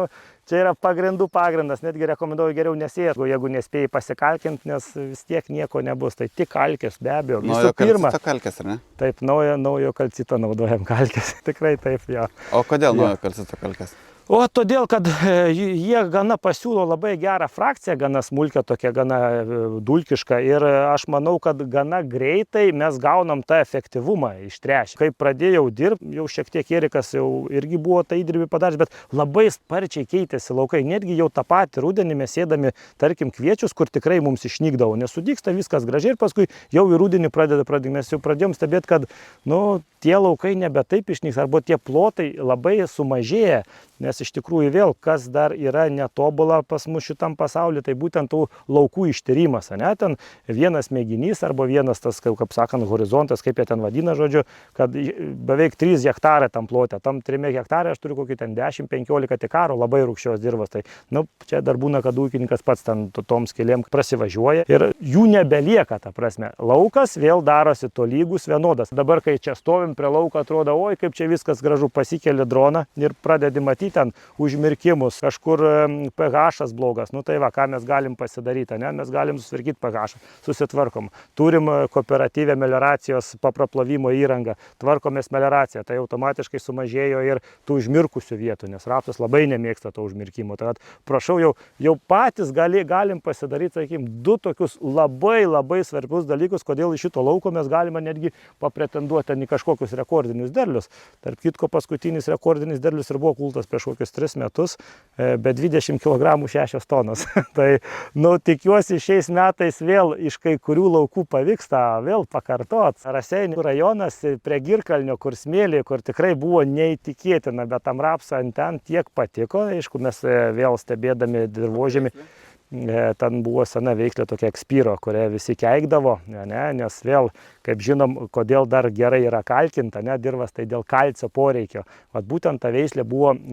čia yra pagrindų pagrindas, netgi rekomenduoju geriau nesėti, jeigu nespėjai pasikalkinti, nes vis tiek nieko nebus, tai tik kalkės, be abejo. Naujo kalcito kalkės, ar ne? Taip, naujo kalcito naudojam kalkės, tikrai taip, jo. O kodėl naujo kalcito kalkės? O todėl, kad jie gana pasiūlo labai gerą frakciją, gana smulkę, tokia gana dulkišką ir aš manau, kad gana greitai mes gaunam tą efektyvumą iš tręšimo. Kai pradėjau dirbti, jau šiek tiek Erikas jau irgi buvo tą įdirbį padaręs, bet labai sparčiai keitėsi laukai. Netgi jau tą patį rudenį mes sėdami, tarkim, kviečius, kur tikrai mums išnykdavo, nesudygsta viskas gražiai ir paskui jau į rudenį mes jau pradėjom stebėti, kad nu, tie laukai nebe taip išnyks, arba tie plotai labai sumažėja. Nes iš tikrųjų vėl, kas dar yra netobula pas mus šitam pasaulyje, tai būtent tų laukų ištyrimas. Ne? Ten vienas mėginys arba vienas tas, kaip sakant, horizontas, kaip jie ten vadina, žodžiu, kad beveik 3 hektarai tam plote. Tam 3 hektarai aš turiu kokį ten 10-15 tikaro labai rūgščios dirvos. Tai nu, čia dar būna, kad ūkininkas pats ten tom skėlėm prasivažiuoja ir jų nebelieka, ta prasme. Laukas vėl darosi tolygus, vienodas. Dabar, kai čia stovim prie lauko, atrodo, oi, kaip čia viskas gražu, pasikeli droną ir pradedi matyti ten užmirkimus, kažkur pH blogas, nu tai va, ką mes galim pasidaryti, ne? Mes galim susitvarkyti pH, susitvarkom. Turim kooperatyvę melioracijos papraplovimo įrangą, tvarkomės melioraciją, tai automatiškai sumažėjo ir tų užmirkusių vietų, nes rapsas labai nemėgsta to užmirkimo. Tai prašau, jau patys galim pasidaryti, sakykime, 2 tokius labai svarbius dalykus, kodėl iš šito lauko mes galime netgi papretenduoti į kažkokius rekordinius derlius. Tarp kitko, paskutinis rekordinis derlius ir buvo kultas prieš kokius 3 metus, be 20 kg 6 tonos. Tai, nu, tikiuosi šiais metais vėl iš kai kurių laukų pavyks tą vėl pakartot. Raseinių rajonas prie Girkalnio, kur smėlė, kur tikrai buvo neįtikėtina, bet tam rapsą ten tiek patiko. Aišku, mes vėl stebėdami dirvožemį, ten buvo sena veiklė tokia Ekspyro, kurią visi keikdavo, ne, nes vėl, kaip žinom, kodėl dar gerai yra kalkinta, ne, dirvas, tai dėl kalcio poreikio. Vat būtent ta veislė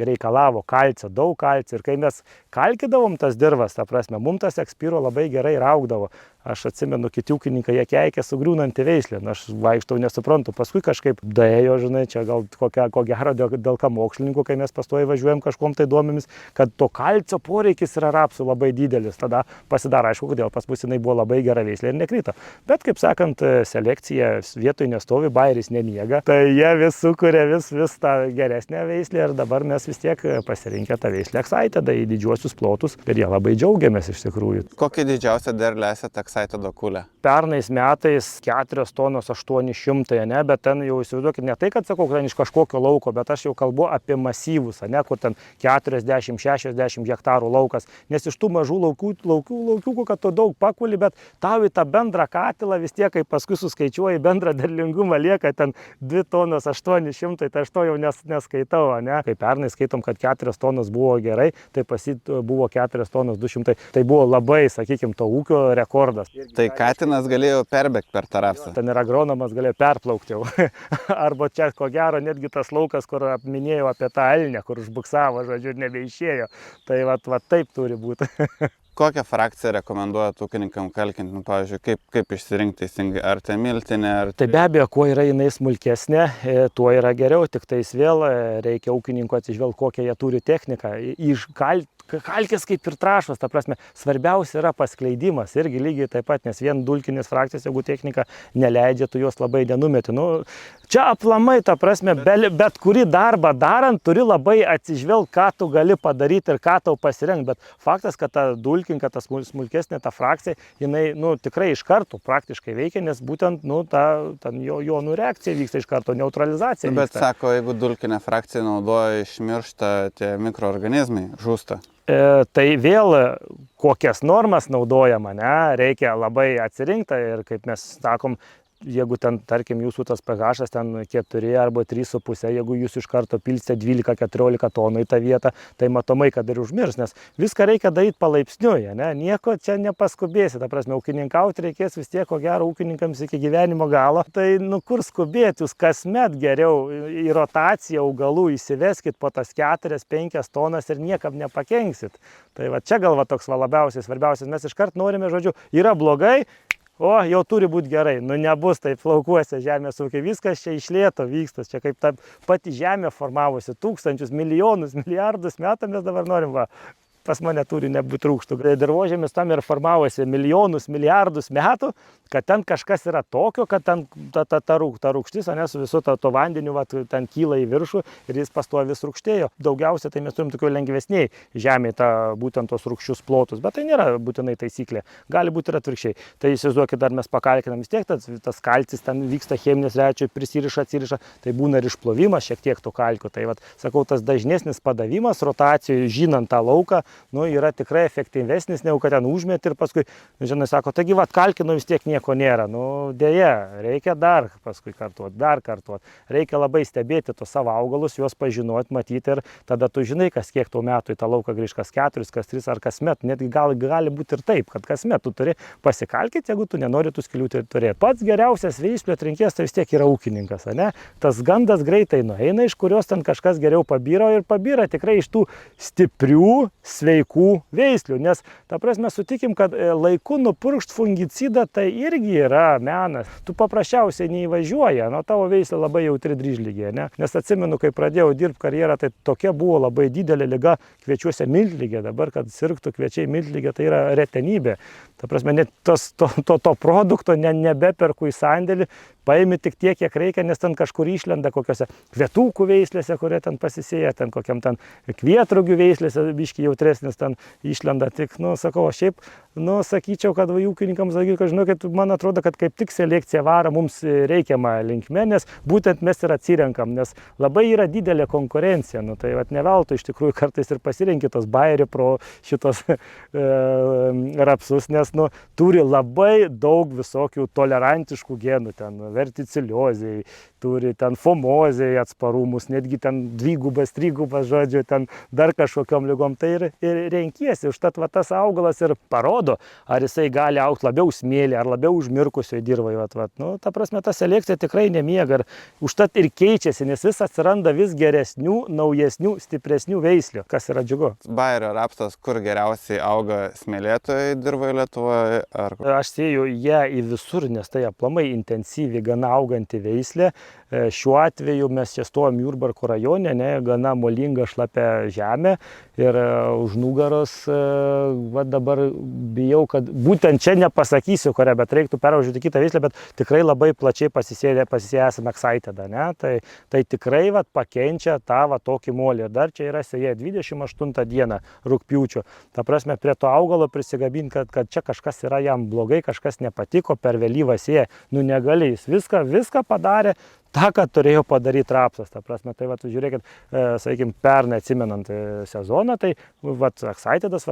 reikalavo kalcio, daug kalcio, ir kai mes kalkydavom tas dirvas, ta prasme, mums tas Ekspyro labai gerai raugdavo. Aš atsimenu, kiti ūkininkai, jie keikė sugriūnantį veislę, aš vaikštau nesuprantu, paskui kažkaip daėjo, žinai, čia gal ko gero dėl ką mokslininkų, kai mes pastoji važiuojam kažkom tai duomenimis, kad to kalcio poreikis yra rapsų labai didelis, tada pasidaro aišku, kodėl pas mus jinai buvo labai gera veislė ir nekrito. Bet, kaip sakant, selekcija vietoj nestovi, bairis nemiega, tai jie vis sukuria vis tą geresnę veislę ir dabar mes vis tiek pasirinkę tą veislę Excited į didžiuosius plotus ir jie labai džiaugiamės iš tikrųjų. Kokia didžiausia derlių esate Excited kulė? Pernais metais 4 tonos 800, ne, bet ten jau įsivaizduokit, ne tai, kad sakau, kad iš kažkokio lauko, bet aš jau kalbu apie masyvus, ne, kur ten 40-60 hektarų laukas, nes iš tų mažų laukiukų, kad tu daug pakuli, bet tau į tą bendrą katilą vis tiek, kai paskui suskaičiuoji bendrą derlingumą, lieka ten 2 tonos 800, tai aš to jau neskaitau, ne. Kai pernai skaitom, kad 4 tonos buvo gerai, tai buvo 4 tonos 200, tai buvo labai, sakykime, to ūkio rekordas. Tai katinas galėjo perbėgti per tą rapsą? Ten ir agronomas galėjo perplaukti jau. Arba čia, ko gero, netgi tas laukas, kur minėjau apie tą elnę, kur užbuksavo, žodžiu, ir nebeišėjo. Tai va taip turi būti. Kokią frakciją rekomenduojat ūkininkam kalkinti? Nu, pavyzdžiui, kaip išsirinkti teisingai? Ar tai miltinė? Tai be abejo, kuo yra jinai smulkesnė, tuo yra geriau. Tik tais vėl reikia ūkininko atsižvelgti, kokią jie turi techniką. kalkės kaip ir trąšos, ta prasme, svarbiausia yra paskleidimas, irgi lygiai taip pat, nes vien dulkinės frakcijos, jeigu technika neleidžia, tu juos labai nenumeti. Nu, čia aplamai, ta prasme, bet kurį darbą darant, turi labai atsižvelgti, ką tu gali padaryti ir ką tau pasirengti, bet faktas, kad ta dulkinka, ta smulkesnė ta frakcija, jinai, nu, tikrai iš karto praktiškai veikia, nes būtent, nu, jonų reakcija vyksta iš karto, neutralizacija vyksta. Bet sako, jeigu dulkinę frakciją naudoja, išmiršta tie mikroorganizmai, žūsta. Tai vėl kokias normas naudojama, ne, reikia labai atsirinkti ir kaip mes sakom, jeigu ten, tarkim, jūsų tas pH ten 4 arba 3,5, jeigu jūs iš karto pilsite 12-14 tonų į tą vietą, tai matomai, kad ir užmirs, nes viską reikia daryti palaipsniui, ne? Nieko čia nepaskubėsi, ta prasme, ūkininkauti reikės vis tiek, ko gero, ūkininkams iki gyvenimo galo, tai nu kur skubėti, jūs kasmet geriau į rotaciją augalų įsiveskit po tas 4-5 tonas ir niekam nepakenksit. Tai va čia gal va toks va labiausiai svarbiausias, mes iškart norime, žodžiu, yra blogai, o jau turi būti gerai, nu nebus taip laukuose žemės ūkiai, viskas čia iš lėto vyksta, čia kaip ta pati žemė formavosi tūkstančius, milijonus, milijardus metų mes dabar norim, va, pas mane turi nebūti rūgštų. Dirvožėmis tam ir formavosi milijonus, milijardus metų, kad ten kažkas yra tokio, kad ten ta rūgštis, ne, su visu to vandeniu, va, ten kyla į viršų ir jis pastovi vis rūgštėjo. Daugiausia tai mes turim tokių lengvesniai žemėje būtent tos rūgščius plotus, bet tai nėra būtinai taisyklė, gali būti ir atvirkščiai. Tai įsivaizduokit, dar mes pakalkinam vis tiek, tas kalcis ten vyksta cheminės reakcijos, prisiriša, atsiriša, tai būna ir išplovimas šiek tiek tų kalkių. Tai va, sakau, tas dažnesnis padavimas rotacijoje, žinant tą lauką, nu, yra tikrai efektyvesnis, negu kad ten užmeti ir paskui, žinai, sako, taigi, va, kalkino vis tiek nieko nėra. Nu, dėja, reikia dar paskui kartuoti. Reikia labai stebėti tos savo augalus, juos pažinoti, matyti ir tada tu žinai, kas kiek tų metų į tą lauką grįž, kas 4, kas 3 ar kas met. Netgi gali būti ir taip, kad kas met tu turi pasikalkyti, jeigu tu nenori tų skylių turėti. Pats geriausias veislių atrinkėjas tai vis tiek yra ūkininkas, ne? Tas gandas greitai nueina, iš kurios ten kažkas geriau pabyra ir pabyra tikrai iš tų stiprių, sveikų veislių, nes, ta prasme, sutikim, kad laiku nupurkšt fungicidą tai irgi yra menas. Tu paprasčiausiai neįvažiuoja, nu, tavo veislė labai jautri dryžligė, ne? Nes atsimenu, kai pradėjau dirbti karjerą, tai tokia buvo labai didelė liga kviečiuose miltligė, dabar, kad sirgtų kviečiai miltligė, tai yra retenybė. Ta prasme, net to produkto nebeperku į sandėlį, paimi tik tiek, kiek reikia, nes ten kažkur išlenda kokiose kvietukų veislėse, kurie ten pasisėja, ten kokiam ten kvietrugių veislėse, biški jautresnis ten išlenda tik, nu, sakau, šiaip, nu, sakyčiau, kad ūkininkams sakyčiau, kad žinokit, man atrodo, kad kaip tik selekcija varo mums reikiamą linkme, nes būtent mes ir atsirenkam, nes labai yra didelė konkurencija, nu, tai vat neveltui iš tikrųjų kartais ir pasirenki tos Bayerio pro šitos rapsus, nes, nu, turi labai daug visokių tolerantiškų genų, ten verticiliozijai, turi ten fomozijai atsparumus, netgi ten 2, 3, žodžiu, ten dar kažkokiom lygom. Tai ir renkiesi, užtat va tas augalas ir parodo, ar jisai gali augti labiau smėlį, ar labiau užmirkusioje dirvai. Nu, ta prasme, ta selekcija tikrai nemiega ir užtat ir keičiasi, nes vis atsiranda vis geresnių, naujesnių, stipresnių veislių, kas yra džiugu. Bayerio rapsas kur geriausiai auga smėlėtoje dirvoje Lietuvoje? Aš sėju ją į visur, nes tai aplamai intensyviai gana auganti veislė. Šiuo atveju mes čia stovim Jurbarko rajone, ne, gana molinga šlapia žemė ir už nugaros, va dabar bijau, kad būtent čia nepasakysiu, kurią, bet reiktų pervažiuoti kitą veislę, bet tikrai labai plačiai pasisėję esame Excited, ne, tai tikrai va pakenčia tą va tokį molį. Ir dar čia yra sėja 28 dieną rugpjūčio. Ta prasme, prie to augalo prisigabinti, kad čia kažkas yra jam blogai, kažkas nepatiko, per vėlyvą sėją, nu negali, jis viską padarė, tą, ką turėjo padaryti rapsas. Ta prasme, tai vat, žiūrėkit, sakykime, pernai atsimenant sezoną, tai vat, Excitedas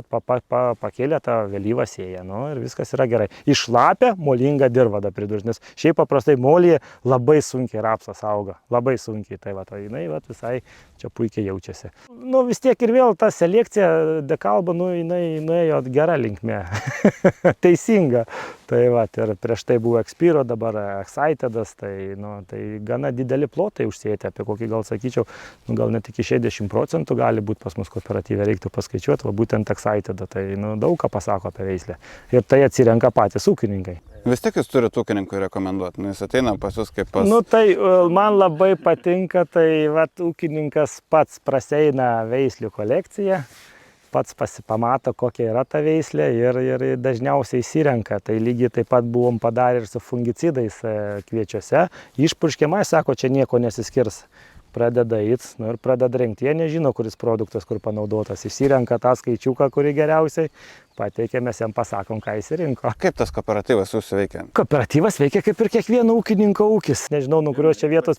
pakėlė tą vėlyvą sėją, nu, ir viskas yra gerai. Išlapę, molingą dirvą da pridurs, nes šiaip paprastai molyje labai sunkiai rapsas auga, labai sunkiai, tai vat, jinai vat, visai čia puikiai jaučiasi. Nu, vis tiek ir vėl ta selekcija dekalba, nu, jinai nuėjo gera linkme, teisinga. Tai vat, ir prieš tai buvo Expiro, dabar Excitedas, tai, nu, tai gana dideli plotai užsėti, apie kokį gal sakyčiau, nu, gal net iki 60% gali būti pas mus kooperatyve, reiktų paskaičiuoti, va būtent Excitedą, tai nu, daug ką pasako apie veislę. Ir tai atsirenka patys ūkininkai. Vis tiek jūs turite ūkininkui rekomenduoti, nes ateina pas jūs kaip pas... Nu tai man labai patinka, tai vat, ūkininkas pats praseina veislių kolekciją pats pamato, kokia yra ta veislė ir dažniausiai įsirenka. Tai lygiai taip pat buvom padarę ir su fungicidais kviečiuose. Išpurškiamai sako, čia nieko nesiskirs. Pradeda eiti, ir pradeda rinkti. Jie nežino, kuris produktas, kur panaudotas. Įsirenka tą skaičiuką, kurį geriausiai pateikia, mes jam pasakom, ką įsirinko. Kaip tas kooperatyvas jūsų veikia? Kooperatyvas veikia kaip ir kiekvieno ūkininko ūkis. Nežinau, nuo kurios čia vietos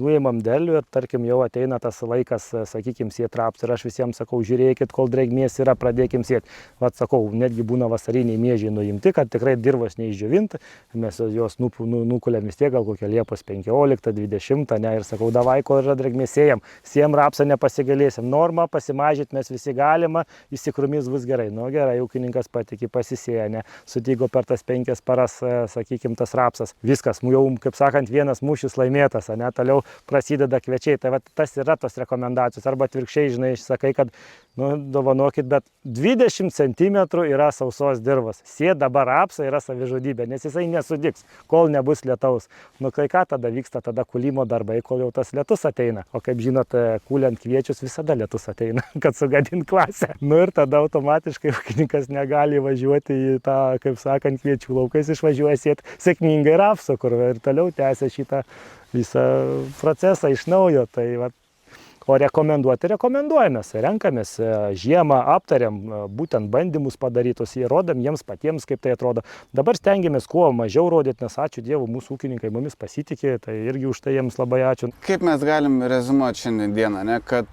nuimam derlių ir tarkim jau ateina tas laikas, sakykim, sėt rapsą. Ir aš visiems sakau, žiūrėkit, kol drėgmės yra, pradėkim sėt. Vat sakau, netgi būna vasariniai miežiai nuimti, kad tikrai dirvos neišdžiovinti. Mes juos nukuliam vis tiek gal kokią Liepos 15-20, ne, ir sakau, davai, kol yra drėgmės sėjam. Sėjam rapsą nepasigalėsim. Normą pasimažyti mes visi galima, įsikrūmys bus gerai. Nu gerai, ūkininkas patikė, pasisėja, ne, sudygo per tas 5 paras, sakykim, tas rapsas. Viskas, jau, kaip sakant, vienas mūšis laimėtas, ne, toliau prasideda kviečiai. Tai va, tas yra tos rekomendacijos. Arba atvirkščiai, žinai, sakai, kad, nu, dovanokit, bet 20 cm yra sausos dirvos. Sėt dabar rapsą yra savižudybė, nes jisai nesudiks, kol nebus lietaus. Nu, kai ką tada vyksta, tada kulimo darbai, kol jau tas lietus ateina. O kaip žinot, kuliant kviečius visada lietus ateina, kad sugadint klasę. Nu ir tada automatiškai ūkininkas negali važiuoti į tą, kaip sakant, kviečių laukais, išvažiuoja sėt sėkmingai rapsą, kur ir toliau tęsia šitą visą procesą iš naujo. Tai, va, o rekomenduojamės, renkamės žiemą, aptariam būtent bandymus padarytus, įrodam jiems patiems, kaip tai atrodo. Dabar stengiamės kuo mažiau rodyti, nes ačiū Dievui, mūsų ūkininkai mumis pasitikė, tai irgi už tai jiems labai ačiū. Kaip mes galim rezumuoti šiandien dieną, ne, kad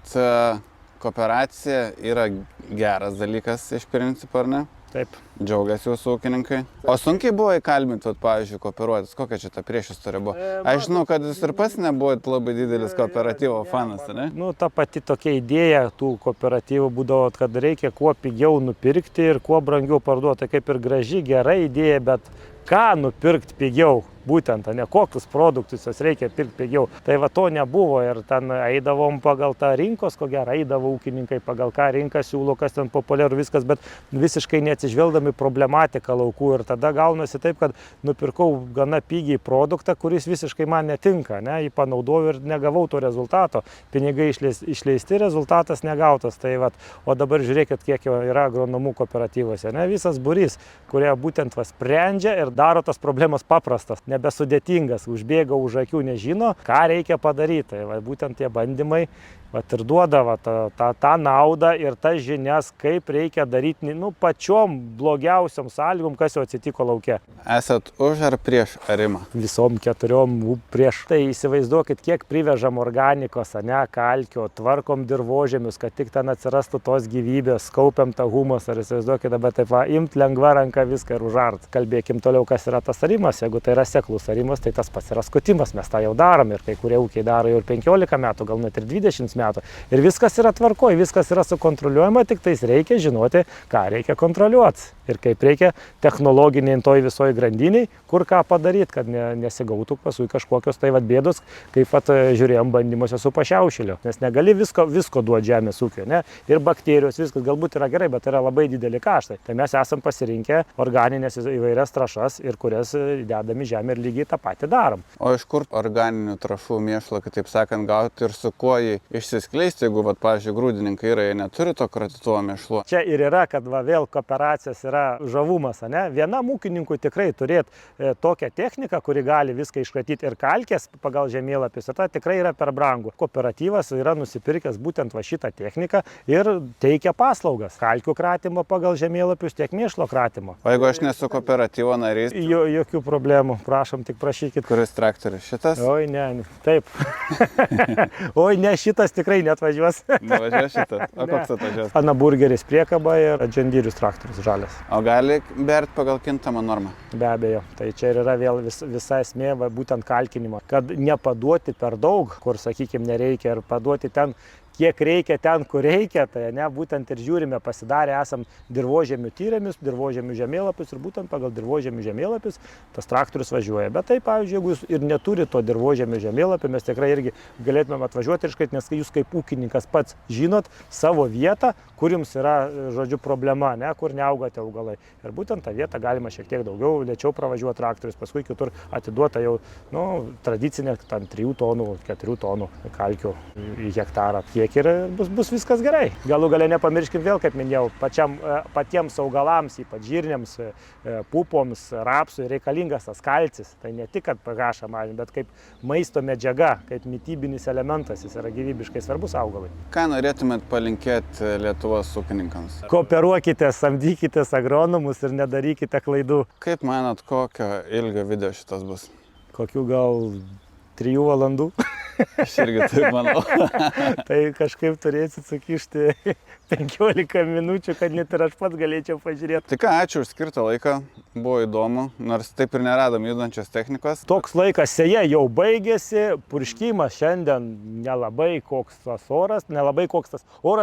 kooperacija yra geras dalykas iš principo, ar ne? Taip. Džiaugiasi jūsų ūkininkai. O sunkiai buvo įkalbinti, pavyzdžiui, kooperuotis? Kokia čia ta priešistorė buvo? Aš žinau, kad jūs ir pats nebuvot labai didelis kooperatyvo fanas, ne? Nu, ta pati tokia idėja tų kooperatyvų būdavo, kad reikia kuo pigiau nupirkti ir kuo brangiau parduoti. Tai kaip ir graži, gera idėja, bet ką nupirkti pigiau? Būtent, ne kokius produktus jos reikia pirkti pigiau. Tai va to nebuvo ir ten eidavom pagal tą rinkos, ko gero, eidavo ūkininkai pagal ką rinka siūlo, kas ten populiaru, viskas, bet visiškai neatsižvelgdami problematiką laukų. Ir tada gaunasi taip, kad nupirkau gana pigiai produktą, kuris visiškai man netinka, ne, jį panaudojau ir negavau to rezultato. Pinigai išleisti, rezultatas negautas. Tai va, o dabar žiūrėkit, kiek jau yra agronomų kooperatyvose, ne, visas būrys, kurie būtent va sprendžia ir daro tas problemas paprastas. Nebesudėtingas, užbėga už akių, nežino, ką reikia padaryti. Tai va, būtent tie bandymai ir duoda tą naudą ir tas žinias, kaip reikia daryti, nu, pačiom blogiausiom sąlygom, kas jau atsitiko lauke. Esat už ar prieš arimą? Visom 4 prieš. Tai įsivaizduokit, kiek privežam organikos, ne, kalkio, tvarkom dirvožemius, kad tik ten atsirastų tos gyvybės, kaupiam tą humusą. Ir įsivaizduokit, dabar taip va, imt lengva ranka viską ir užart. Kalbėkim toliau, kas yra tas arimas. Jeigu tai yra seklus arimas, tai tas pats yra skutimas. Mes tą jau darom ir kai kurie ūkiai daro jau ir 15 metų, gal net ir 20 metų. Ir viskas yra tvarkoj, viskas yra sukontroliuojama, tik tais reikia žinoti, ką reikia kontroliuoti. Ir kaip reikia technologiniai toj visoji grandiniai, kur ką padaryti, kad nesigautų paskui kažkokios tai vat bėdos, kaip vat žiūrėjom bandymuose su pašiaušėliu. Nes negali visko duoti žemės ūkio, ne? Ir bakterijos, viskas galbūt yra gerai, bet yra labai dideli kaštai. Tai mes esam pasirinkę organinės įvairias trąšas ir kurias dedami žemė ir lygiai tą patį darom. O iš kur organinių trąšų mėšlo, kitaip sakant, gauti ir su kuo jį išsiskleisti, jeigu, vat, pavyzdžiui, grūdininkai yra, jie neturi to kratituvo mėšlo? Čia ir yra, kad va, vėl kooperacijos yra žavumas, ne? Vienam ūkininkui tikrai turėti tokią techniką, kuri gali viską iškratyti ir kalkės pagal žemėlapius, ir tai tikrai yra per brangu. Kooperatyvas yra nusipirkęs būtent va šitą techniką ir teikia paslaugas. Kalkių kratymo pagal žemėlapius, tiek mėšlo kratymo. O jeigu aš nesu kooperatyvo narys? Jokių problemų, prašom, tik prašykit. Kuris traktorius? Šitas? Oi, ne, taip. Oi, ne, šitas tikrai neatvažiuos. Nevažiuos šitas? O koks atvažiuos? Anaburgeris priekaba ir džandyrius traktorius žalias. O gali berti pagal kintamą normą? Be abejo. Tai čia yra vėl visa esmė, va, būtent kalkinimo. Kad nepaduoti per daug, kur, sakykime, nereikia, ir paduoti ten, kiek reikia ten, kur reikia, tai ne, būtent ir žiūrime, pasidarę esam dirvožemių tyrimus, dirvožemių žemėlapius ir būtent pagal dirvožemių žemėlapius tas traktorius važiuoja. Bet tai, pavyzdžiui, jeigu jūs ir neturi to dirvožemių žemėlapio, mes tikrai irgi galėtumėm atvažiuoti ir iškart, nes jūs kaip ūkininkas pats žinot savo vietą, kur jums yra, žodžiu, problema, ne, kur neaugate augalai. Ir būtent tą vietą galima šiek tiek daugiau, lėčiau pravažiuoti traktorius, paskui kitur atiduota jau, nu, tradicinė, tam 3 tonų, 4 tonų kalkių į hektarą. tiek ir bus viskas gerai. Galų gale nepamirškim vėl, kaip minėjau, patiems augalams, ypač žirniams, pupoms, rapsui reikalingas tas kalcis. Tai ne tik, kad pH mažina, bet kaip maisto medžiaga, kaip mitybinis elementas, jis yra gyvybiškai svarbus augalai. Ką norėtumėt palinkėti Lietuvos ūkininkams? Kooperuokite, samdykitės agronomus ir nedarykite klaidų. Kaip manot, kokio ilgio video šitas bus? Kokių gal 3 valandų. Aš irgi taip manau. Tai kažkaip turėsit sukišti 15 minučių, kad net ir aš pats galėčiau pažiūrėti. Tai ką, ačiū už skirtą laiką, buvo įdomu, nors taip ir neradom judančios technikos. Toks laikas sėja jau baigėsi, purškimas šiandien nelabai koks tas oras,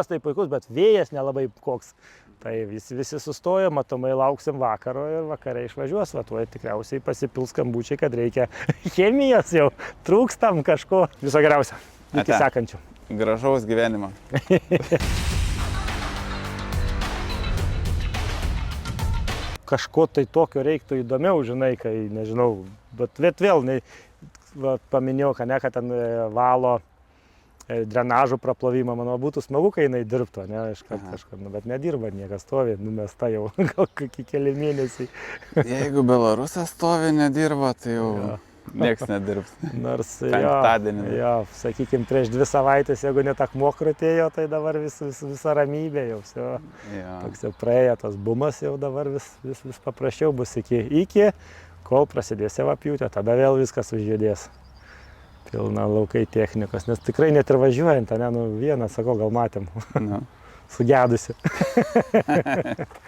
tai puikus, bet vėjas nelabai koks. Tai visi sustojo, matomai lauksim vakaro ir vakare išvažiuos, tuoj tikriausiai pasipils skambučiai, kad reikia chemijos jau, trūkstam kažko. Viso geriausio. Iki sekančių. Gražaus gyvenimo. Kažko tai tokio reiktų įdomiau, žinai, kai, nežinau, bet vėl, paminėjau, kad ten valo drenažų praplovimą, manau, būtų smagu, kai jinai dirbtų, ne, kažkur, bet nedirba, niekas stovi, numesta jau gal keli mėnesiai. Jeigu Belarusas stovi, nedirba, tai jau nieks nedirbs. Nors, penktadienį. Sakykime, prieš 2 savaitės, jeigu net akmuo atėjo, tai dabar visa ramybė jau. Toks jau praėjo tas bumas, jau dabar vis paprasčiau bus iki, kol prasidės javapjūtė, tada vėl viskas užjudės. Pilna laukai technikos, nes tikrai net ir važiuojant, vieną, sakau, gal matėm, sugedusi.